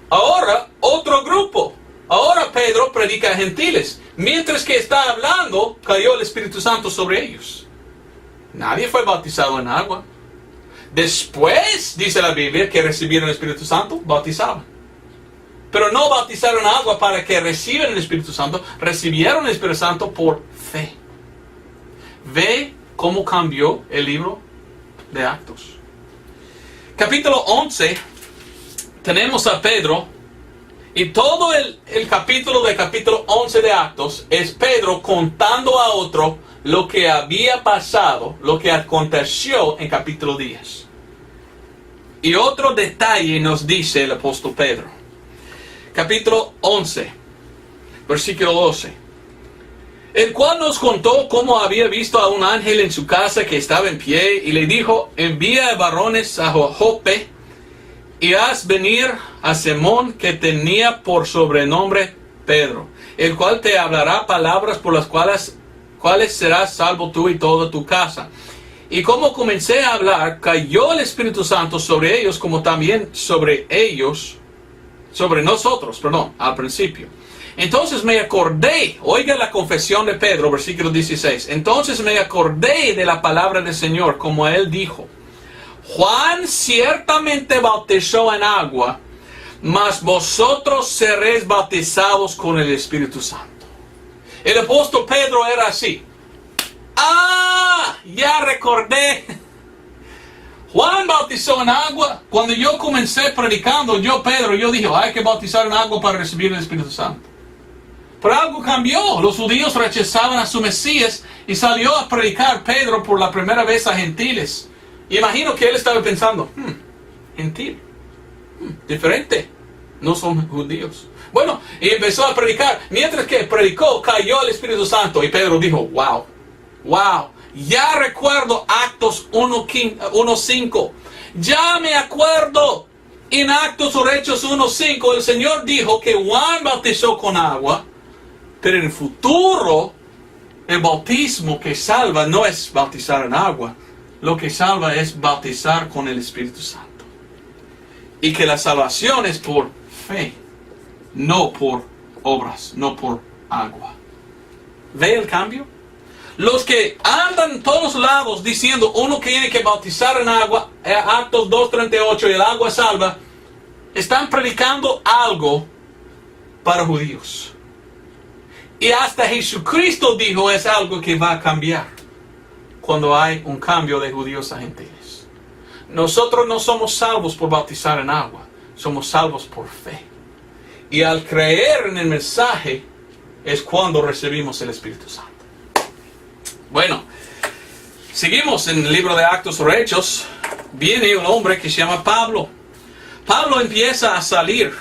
Ahora, otro grupo. Ahora Pedro predica a gentiles. Mientras que está hablando, cayó el Espíritu Santo sobre ellos. Nadie fue bautizado en agua. Después, dice la Biblia, que recibieron el Espíritu Santo, bautizaban. Pero no bautizaron en agua para que reciban el Espíritu Santo. Recibieron el Espíritu Santo por fe. Ve cómo cambió el libro de Actos. Capítulo 11, tenemos a Pedro. Y todo el capítulo 11 de Actos es Pedro contando a otro lo que había pasado, lo que aconteció en capítulo 10. Y otro detalle nos dice el apóstol Pedro. Capítulo 11, versículo 12. El cual nos contó cómo había visto a un ángel en su casa que estaba en pie y le dijo, envía varones a Jope y haz venir a Simón, que tenía por sobrenombre Pedro, el cual te hablará palabras por las cuales serás salvo tú y toda tu casa. Y como comencé a hablar, cayó el Espíritu Santo sobre ellos, como también sobre nosotros, al principio. Entonces me acordé, oiga la confesión de Pedro, versículo 16. Entonces me acordé de la palabra del Señor, como él dijo, Juan ciertamente bautizó en agua, mas vosotros seréis bautizados con el Espíritu Santo. El apóstol Pedro era así. Ya recordé. Juan bautizó en agua. Cuando yo comencé predicando, yo dije, hay que bautizar en agua para recibir el Espíritu Santo. Pero algo cambió. Los judíos rechazaban a su Mesías y salió a predicar Pedro por la primera vez a gentiles. Y imagino que él estaba pensando, gentil, diferente, no son judíos. Bueno, y empezó a predicar. Mientras que predicó, cayó el Espíritu Santo. Y Pedro dijo, wow, ya recuerdo Actos 1:5. Ya me acuerdo. En Actos o Hechos 1:5 el Señor dijo que Juan bautizó con agua, pero en el futuro el bautismo que salva no es bautizar en agua. Lo que salva es bautizar con el Espíritu Santo. Y que la salvación es por fe, no por obras, no por agua. ¿Ve el cambio? Los que andan todos lados diciendo uno que tiene que bautizar en agua, Actos 2:38, y el agua salva, están predicando algo para judíos. Y hasta Jesucristo dijo es algo que va a cambiar cuando hay un cambio de judíos a gentiles. Nosotros no somos salvos por bautizar en agua, somos salvos por fe. Y al creer en el mensaje es cuando recibimos el Espíritu Santo. Bueno, seguimos en el libro de Actos o Hechos. Viene un hombre que se llama Pablo. Pablo empieza a salir.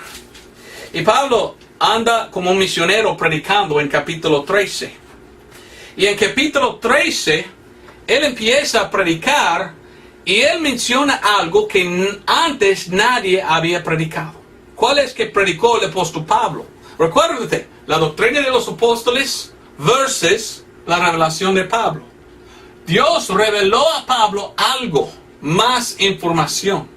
Y Pablo anda como un misionero predicando en capítulo 13. Y en capítulo 13, él empieza a predicar y él menciona algo que antes nadie había predicado. ¿Cuál es que predicó el apóstol Pablo? Recuérdate, la doctrina de los apóstoles versus la revelación de Pablo. Dios reveló a Pablo algo, más información.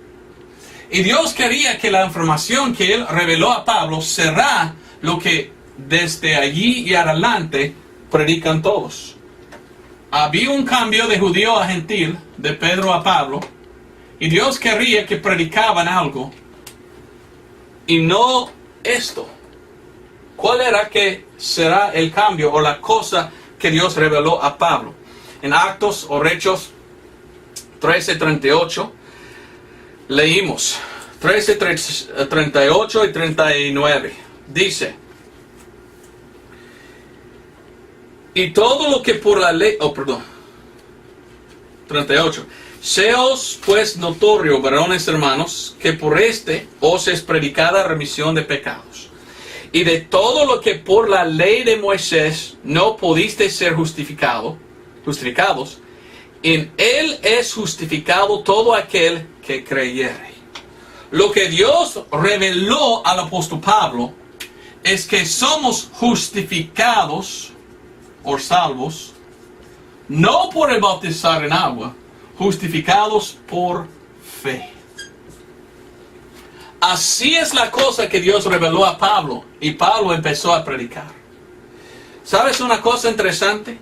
Y Dios quería que la información que Él reveló a Pablo será lo que desde allí y adelante predican todos. Había un cambio de judío a gentil, de Pedro a Pablo, y Dios quería que predicaban algo, y no esto. ¿Cuál era que será el cambio o la cosa que Dios reveló a Pablo? En Actos o Hechos 13:38 leímos 13:38 y 39. Dice: y todo lo que por la ley, 38. Seos pues notorio, varones hermanos, que por os es predicada remisión de pecados. Y de todo lo que por la ley de Moisés no pudisteis ser justificados, en él es justificado todo aquel que creyere. Lo que Dios reveló al apóstol Pablo es que somos justificados o salvos, no por el bautizar en agua, justificados por fe. Así es la cosa que Dios reveló a Pablo, y Pablo empezó a predicar. ¿Sabes una cosa interesante?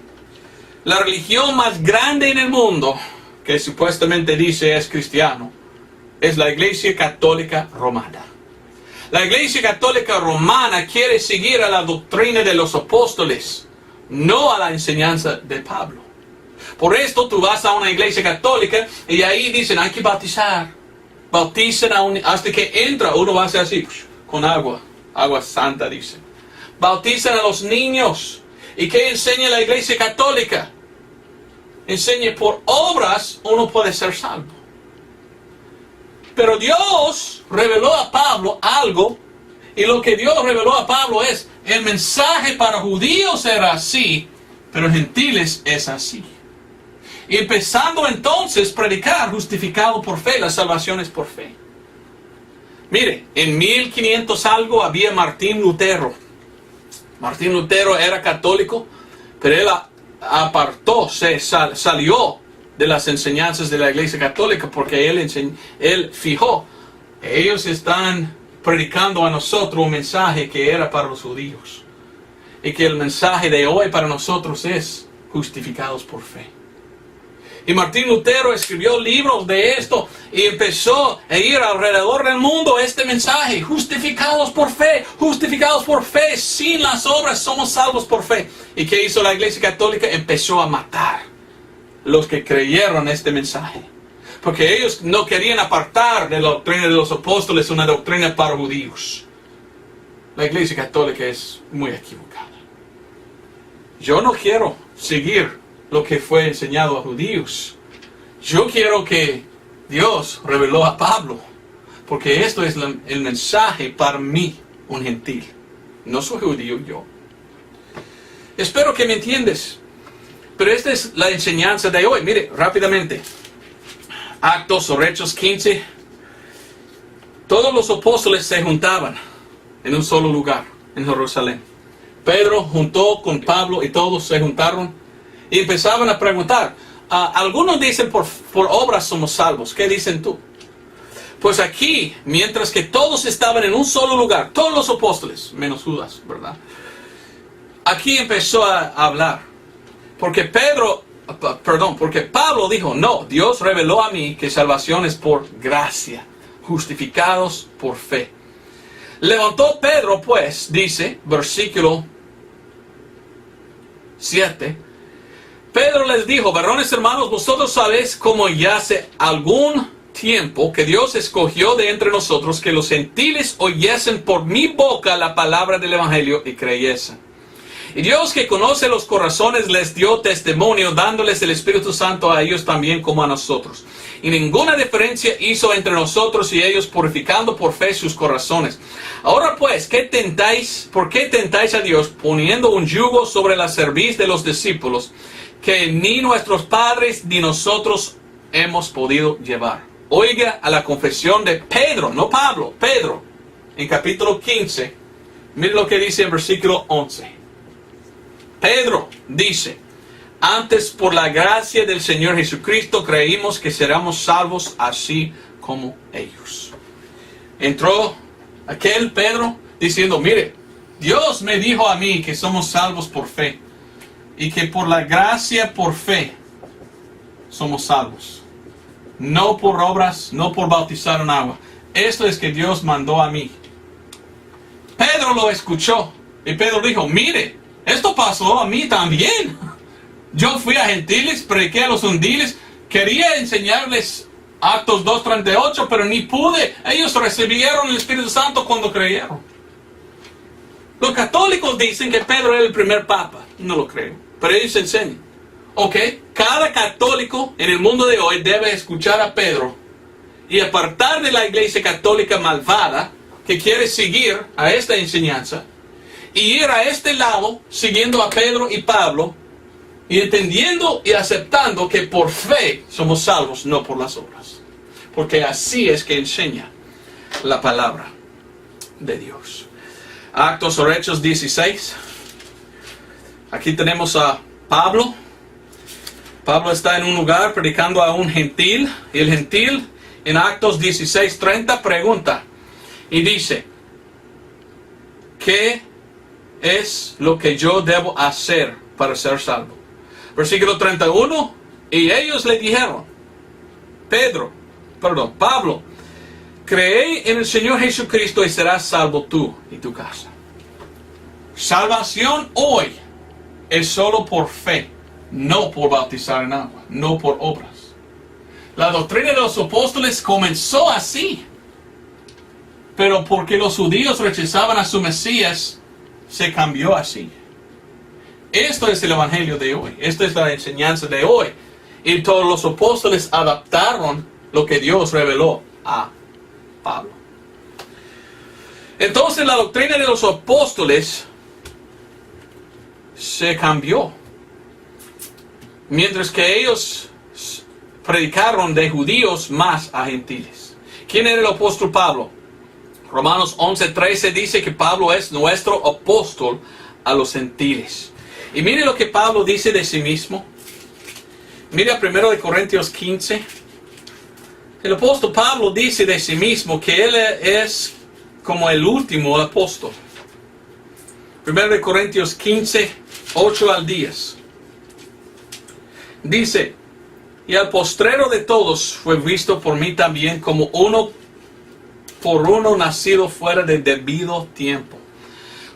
La religión más grande en el mundo, que supuestamente dice es cristiano, es la Iglesia Católica Romana. La Iglesia Católica Romana quiere seguir a la doctrina de los apóstoles, no a la enseñanza de Pablo. Por esto tú vas a una iglesia católica y ahí dicen hay que bautizar. Bautizan hasta que entra, uno va a hacer así, con agua santa dicen. Bautizan a los niños. ¿Y qué enseña la iglesia católica? Enseña por obras uno puede ser salvo. Pero Dios reveló a Pablo algo, y lo que Dios reveló a Pablo es, el mensaje para judíos era así, pero gentiles es así. Y empezando entonces a predicar justificado por fe, la salvación es por fe. Mire, en 1500 algo había Martín Lutero. Martín Lutero era católico, pero él salió de las enseñanzas de la iglesia católica porque él fijó, ellos están predicando a nosotros un mensaje que era para los judíos. Y que el mensaje de hoy para nosotros es justificados por fe. Y Martín Lutero escribió libros de esto y empezó a ir alrededor del mundo este mensaje. Justificados por fe, sin las obras somos salvos por fe. ¿Y qué hizo la iglesia católica? Empezó a matar los que creyeron este mensaje. Porque ellos no querían apartar de la doctrina de los apóstoles una doctrina para judíos. La iglesia católica es muy equivocada. Yo no quiero seguir lo que fue enseñado a judíos. Yo quiero que Dios reveló a Pablo, porque esto es el mensaje para mí, un gentil. No soy judío yo. Espero que me entiendes. Pero esta es la enseñanza de hoy. Mire, rápidamente. Actos o Hechos 15. Todos los apóstoles se juntaban en un solo lugar, en Jerusalén. Pedro juntó con Pablo y todos se juntaron y empezaban a preguntar. Algunos dicen por obras somos salvos. ¿Qué dicen tú? Pues aquí, mientras que todos estaban en un solo lugar, todos los apóstoles, menos Judas, ¿verdad? Aquí empezó a hablar. Porque Pablo dijo, no, Dios reveló a mí que salvación es por gracia, justificados por fe. Levantó Pedro, pues, dice, versículo 7, Pedro les dijo, varones hermanos, vosotros sabéis como ya hace algún tiempo que Dios escogió de entre nosotros que los gentiles oyesen por mi boca la palabra del evangelio y creyesen. Y Dios, que conoce los corazones, les dio testimonio, dándoles el Espíritu Santo a ellos también como a nosotros. Y ninguna diferencia hizo entre nosotros y ellos, purificando por fe sus corazones. Ahora pues, ¿por qué tentáis a Dios, poniendo un yugo sobre la cerviz de los discípulos, que ni nuestros padres ni nosotros hemos podido llevar? Oiga a la confesión de Pedro, no Pablo, Pedro, en capítulo 15. Mire lo que dice en versículo 11. Pedro dice, antes por la gracia del Señor Jesucristo creímos que seremos salvos así como ellos. Entró aquel Pedro diciendo, mire, Dios me dijo a mí que somos salvos por fe y que por la gracia por fe somos salvos. No por obras, no por bautizar en agua. Esto es que Dios mandó a mí. Pedro lo escuchó y Pedro dijo, mire, esto pasó a mí también. Yo fui a gentiles, prediqué a los gentiles, quería enseñarles Actos 2:38, pero ni pude. Ellos recibieron el Espíritu Santo cuando creyeron. Los católicos dicen que Pedro era el primer papa. No lo creo, pero ellos enseñan. Ok, cada católico en el mundo de hoy debe escuchar a Pedro y apartar de la iglesia católica malvada que quiere seguir a esta enseñanza y ir a este lado siguiendo a Pedro y Pablo y entendiendo y aceptando que por fe somos salvos, no por las obras. Porque así es que enseña la palabra de Dios. Actos o Hechos 16. Aquí tenemos a Pablo. Pablo está en un lugar predicando a un gentil. Y el gentil en Actos 16:30 pregunta y dice, ¿qué es lo que yo debo hacer para ser salvo? Versículo 31, y ellos le dijeron, Pablo, cree en el Señor Jesucristo y serás salvo tú y tu casa. Salvación hoy es solo por fe, no por bautizar en agua, no por obras. La doctrina de los apóstoles comenzó así, pero porque los judíos rechazaban a su Mesías, se cambió así. Esto es el evangelio de hoy. Esta es la enseñanza de hoy. Y todos los apóstoles adaptaron lo que Dios reveló a Pablo. Entonces la doctrina de los apóstoles se cambió. Mientras que ellos predicaron de judíos más a gentiles. ¿Quién era el apóstol Pablo? Romanos 11:13 dice que Pablo es nuestro apóstol a los gentiles. Y mire lo que Pablo dice de sí mismo. Mire a 1 Corintios 15. El apóstol Pablo dice de sí mismo que él es como el último apóstol. 1 Corintios 15, 8 al 10. Dice, y al postrero de todos fue visto por mí también como uno nacido fuera de debido tiempo.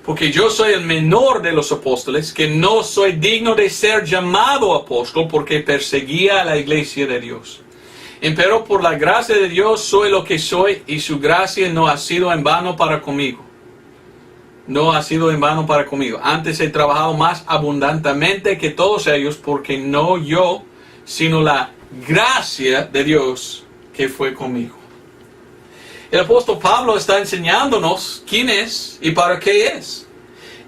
Porque yo soy el menor de los apóstoles, que no soy digno de ser llamado apóstol, porque perseguía a la iglesia de Dios. Pero por la gracia de Dios soy lo que soy, y su gracia no ha sido en vano para conmigo. No ha sido en vano para conmigo. Antes he trabajado más abundantemente que todos ellos, porque no yo, sino la gracia de Dios que fue conmigo. El apóstol Pablo está enseñándonos quién es y para qué es.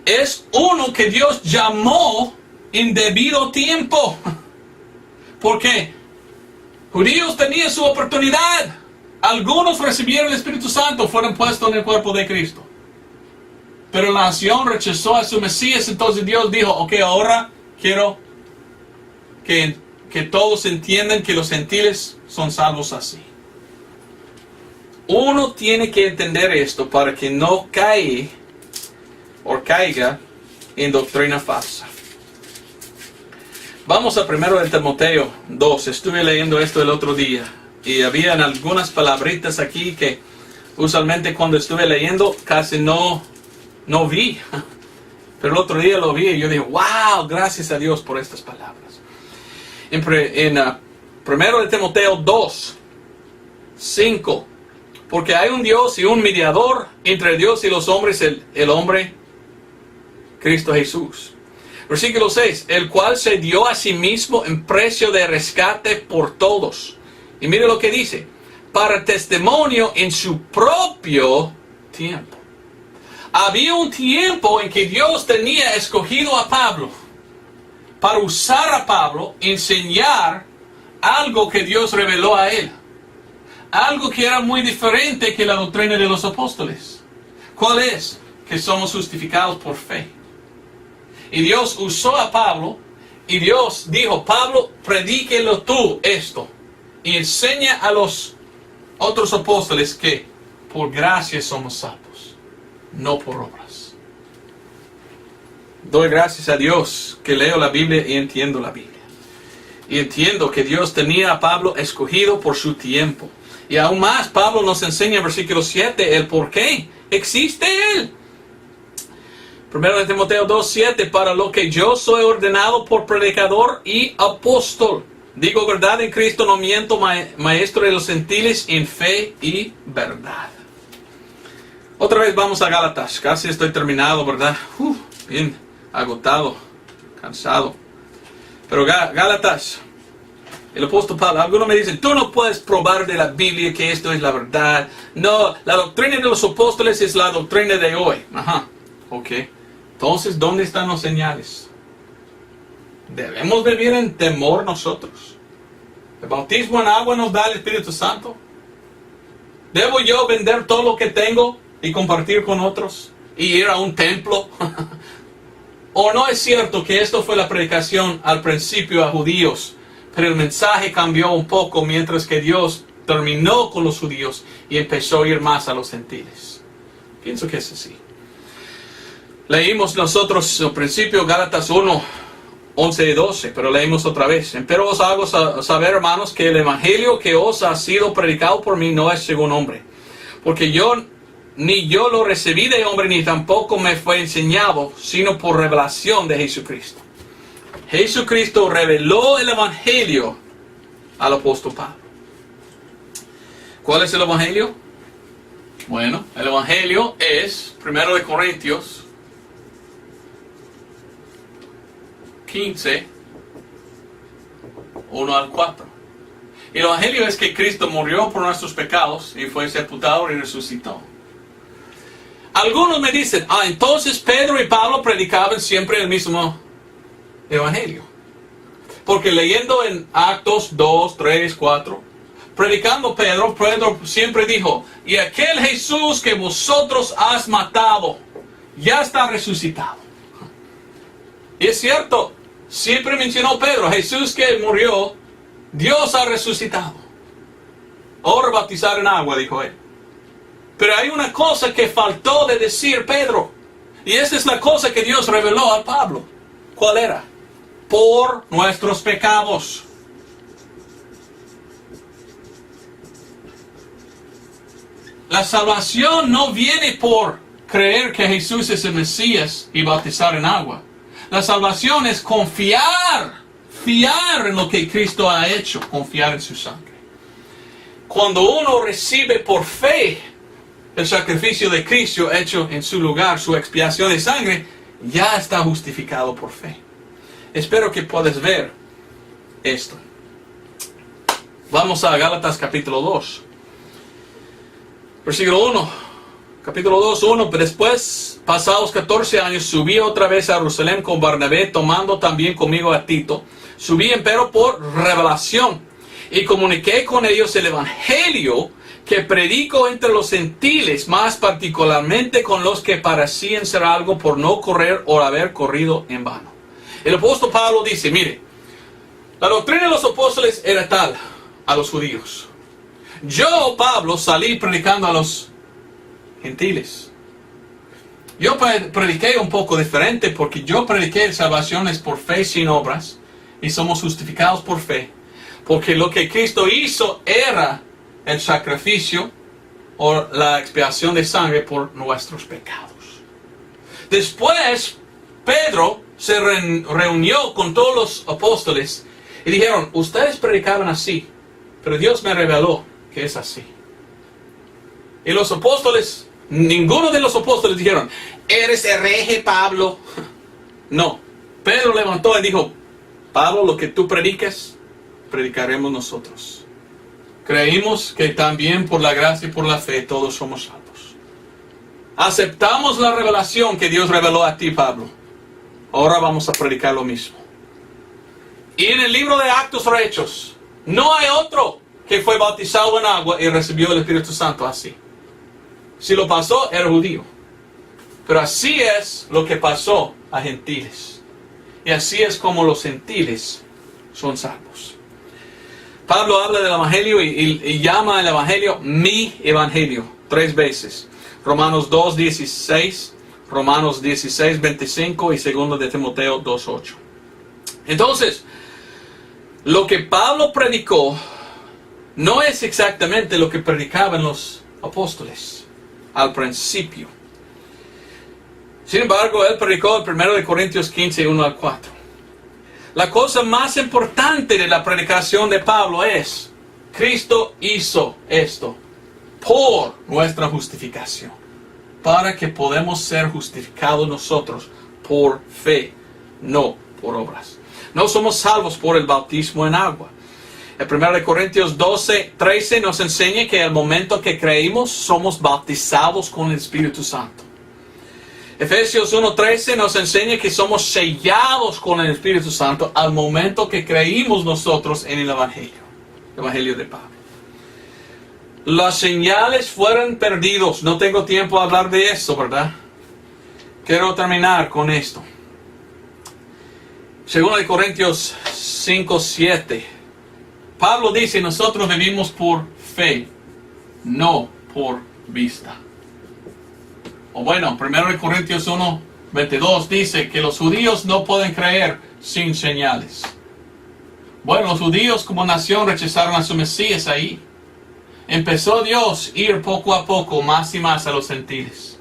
Es uno que Dios llamó en debido tiempo. Porque judíos tenían su oportunidad. Algunos recibieron el Espíritu Santo, fueron puestos en el cuerpo de Cristo. Pero la nación rechazó a su Mesías, entonces Dios dijo, ok, ahora quiero que todos entiendan que los gentiles son salvos así. Uno tiene que entender esto para que no caiga en doctrina falsa. Vamos a 1 de Timoteo 2. Estuve leyendo esto el otro día y habían algunas palabritas aquí que usualmente cuando estuve leyendo casi no vi. Pero el otro día lo vi y yo dije, wow, gracias a Dios por estas palabras. En 1 de Timoteo 2, 5. Porque hay un Dios y un mediador entre Dios y los hombres, el hombre Cristo Jesús. Versículo 6. El cual se dio a sí mismo en precio de rescate por todos. Y mire lo que dice. Para testimonio en su propio tiempo. Había un tiempo en que Dios tenía escogido a Pablo. Para usar a Pablo, enseñar algo que Dios reveló a él. Algo que era muy diferente que la doctrina de los apóstoles. ¿Cuál es? Que somos justificados por fe. Y Dios usó a Pablo. Y Dios dijo, Pablo, predíquelo tú esto. Y enseña a los otros apóstoles que por gracia somos salvos. No por obras. Doy gracias a Dios que leo la Biblia y entiendo la Biblia. Y entiendo que Dios tenía a Pablo escogido por su tiempo. Y aún más, Pablo nos enseña en versículo 7 el por qué existe Él. 1 de Timoteo 2:7, para lo que yo soy ordenado por predicador y apóstol. Digo verdad en Cristo, no miento, maestro de los gentiles en fe y verdad. Otra vez vamos a Gálatas. Casi estoy terminado, ¿verdad? Bien agotado, cansado. Pero Gálatas. El apóstol Pablo, algunos me dicen, tú no puedes probar de la Biblia que esto es la verdad. No, la doctrina de los apóstoles es la doctrina de hoy. Ajá, ok. Entonces, ¿dónde están los señales? ¿Debemos vivir en temor nosotros? ¿El bautismo en agua nos da el Espíritu Santo? ¿Debo yo vender todo lo que tengo y compartir con otros? ¿Y ir a un templo? ¿O no es cierto que esto fue la predicación al principio a judíos? Pero el mensaje cambió un poco mientras que Dios terminó con los judíos y empezó a ir más a los gentiles. Pienso que es así. Leímos nosotros al principio Gálatas 1, 11 y 12, pero leímos otra vez. Pero os hago saber, hermanos, que el evangelio que os ha sido predicado por mí no es según hombre. Porque ni yo lo recibí de hombre, ni tampoco me fue enseñado, sino por revelación de Jesucristo. Jesucristo reveló el evangelio al apóstol Pablo. ¿Cuál es el evangelio? Bueno, el evangelio es 1 de Corintios 15, 1 al 4. Y el evangelio es que Cristo murió por nuestros pecados y fue sepultado y resucitó. Algunos me dicen, entonces Pedro y Pablo predicaban siempre el mismo evangelio. Porque leyendo en Actos 2, 3, 4, predicando Pedro siempre dijo, y aquel Jesús que vosotros has matado, ya está resucitado. Y es cierto, siempre mencionó Pedro, Jesús que murió, Dios ha resucitado. Ahora bautizar en agua, dijo él. Pero hay una cosa que faltó de decir Pedro. Y esa es la cosa que Dios reveló a Pablo. ¿Cuál era? Por nuestros pecados. La salvación no viene por creer que Jesús es el Mesías y bautizar en agua. La salvación es fiar en lo que Cristo ha hecho, confiar en su sangre. Cuando uno recibe por fe el sacrificio de Cristo hecho en su lugar, su expiación de sangre, ya está justificado por fe. Espero que puedas ver esto. Vamos a Gálatas capítulo 2. Versículo 1. Capítulo 2, 1. Después, pasados 14 años, subí otra vez a Jerusalén con Bernabé, tomando también conmigo a Tito. Subí empero por revelación y comuniqué con ellos el evangelio que predico entre los gentiles, más particularmente con los que parecían ser algo por no correr o haber corrido en vano. El apóstol Pablo dice, mire, la doctrina de los apóstoles era tal a los judíos. Yo, Pablo, salí predicando a los gentiles. Yo prediqué un poco diferente porque yo prediqué salvación es por fe sin obras y somos justificados por fe. Porque lo que Cristo hizo era el sacrificio o la expiación de sangre por nuestros pecados. Después, Pedro se reunió con todos los apóstoles y dijeron, ustedes predicaban así, pero Dios me reveló que es así. Y los apóstoles, ninguno de los apóstoles dijeron, eres hereje, Pablo. No, Pedro levantó y dijo, Pablo, lo que tú predicas, predicaremos nosotros. Creímos que también por la gracia y por la fe todos somos salvos. Aceptamos la revelación que Dios reveló a ti, Pablo. Ahora vamos a predicar lo mismo. Y en el libro de Actos o Hechos, no hay otro que fue bautizado en agua y recibió el Espíritu Santo así. Si lo pasó, era judío. Pero así es lo que pasó a gentiles. Y así es como los gentiles son salvos. Pablo habla del Evangelio y llama al Evangelio mi Evangelio 3 veces. Romanos 2:16, Romanos 16:25 y 2 de Timoteo 2:8. Entonces, lo que Pablo predicó no es exactamente lo que predicaban los apóstoles al principio. Sin embargo, él predicó el 1 Corintios 15, 1 al 4. La cosa más importante de la predicación de Pablo es, Cristo hizo esto por nuestra justificación, para que podamos ser justificados nosotros por fe, no por obras. No somos salvos por el bautismo en agua. El 1 Corintios 12:13 nos enseña que al momento que creímos somos bautizados con el Espíritu Santo. Efesios 1:13 nos enseña que somos sellados con el Espíritu Santo al momento que creímos nosotros en el Evangelio de Pablo. Las señales fueron perdidos. No tengo tiempo de hablar de eso, ¿verdad? Quiero terminar con esto. 2 Corintios 5:7. Pablo dice, nosotros vivimos por fe, no por vista. O bueno, 1 Corintios 1:22 dice que los judíos no pueden creer sin señales. Bueno, los judíos como nación rechazaron a su Mesías ahí. Empezó Dios a ir poco a poco más y más a los gentiles.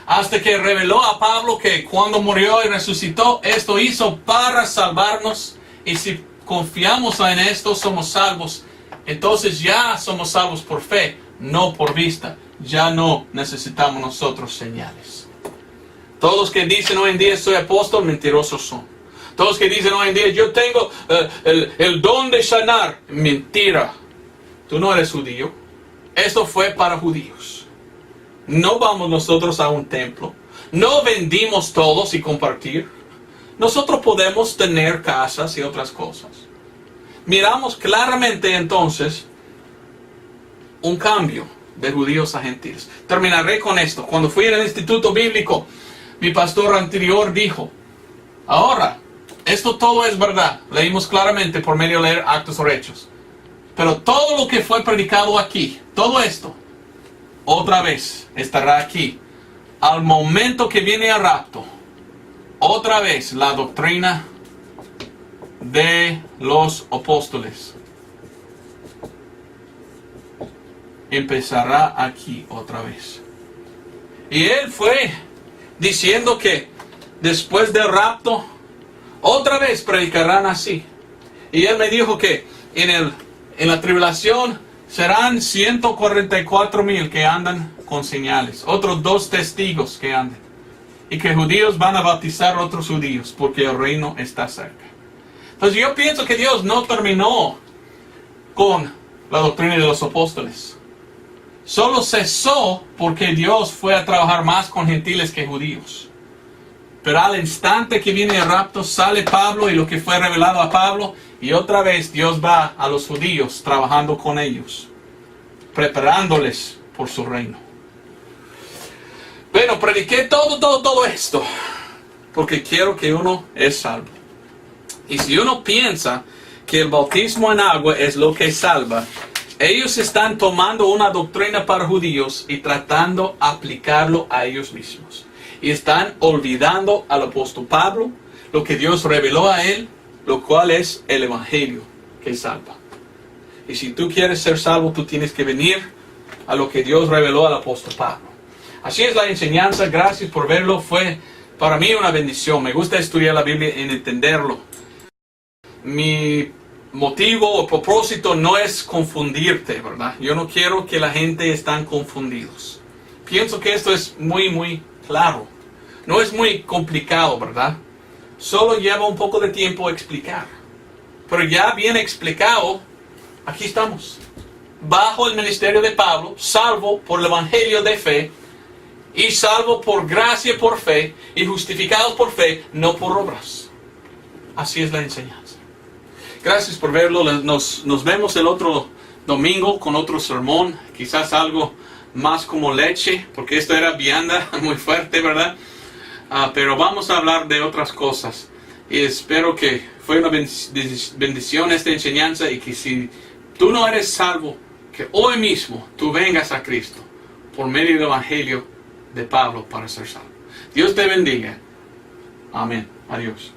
Hasta que reveló a Pablo que cuando murió y resucitó, esto hizo para salvarnos. Y si confiamos en esto, somos salvos. Entonces ya somos salvos por fe, no por vista. Ya no necesitamos nosotros señales. Todos los que dicen hoy en día soy apóstol, mentirosos son. Todos los que dicen hoy en día yo tengo el don de sanar, mentira. Tú no eres judío. Esto fue para judíos. No vamos nosotros a un templo. No vendimos todos y compartir. Nosotros podemos tener casas y otras cosas. Miramos claramente entonces un cambio de judíos a gentiles. Terminaré con esto. Cuando fui al instituto bíblico, mi pastor anterior dijo, ahora, esto todo es verdad. Leímos claramente por medio de leer Actos o Hechos. Pero todo lo que fue predicado aquí, todo esto, otra vez estará aquí. Al momento que viene el rapto, otra vez la doctrina de los apóstoles empezará aquí otra vez. Y él fue diciendo que después del rapto, otra vez predicarán así. Y él me dijo que en la tribulación serán 144,000 que andan con señales. Otros 2 testigos que andan. Y que judíos van a bautizar a otros judíos porque el reino está cerca. Entonces yo pienso que Dios no terminó con la doctrina de los apóstoles. Solo cesó porque Dios fue a trabajar más con gentiles que judíos. Pero al instante que viene el rapto, sale Pablo y lo que fue revelado a Pablo, y otra vez Dios va a los judíos trabajando con ellos, preparándoles por su reino. Bueno, prediqué todo esto, porque quiero que uno es salvo. Y si uno piensa que el bautismo en agua es lo que salva, Ellos están tomando una doctrina para judíos y tratando de aplicarlo a ellos mismos. Y están olvidando al apóstol Pablo, lo que Dios reveló a él, lo cual es el evangelio que salva. Y si tú quieres ser salvo, tú tienes que venir a lo que Dios reveló al apóstol Pablo. Así es la enseñanza. Gracias por verlo. Fue para mí una bendición. Me gusta estudiar la Biblia y entenderlo. Mi motivo o propósito no es confundirte, ¿verdad? Yo no quiero que la gente estén confundidos. Pienso que esto es muy claro. No es muy complicado, ¿verdad? Solo lleva un poco de tiempo explicar. Pero ya bien explicado, aquí estamos. Bajo el ministerio de Pablo, salvo por el evangelio de fe, y salvo por gracia por fe, y justificados por fe, no por obras. Así es la enseñanza. Gracias por verlo. Nos vemos el otro domingo con otro sermón. Quizás algo más como leche, porque esto era vianda, muy fuerte, ¿verdad? Pero vamos a hablar de otras cosas. Y espero que fue una bendición esta enseñanza, y que si tú no eres salvo, que hoy mismo tú vengas a Cristo por medio del evangelio de Pablo para ser salvo. Dios te bendiga. Amén. Adiós.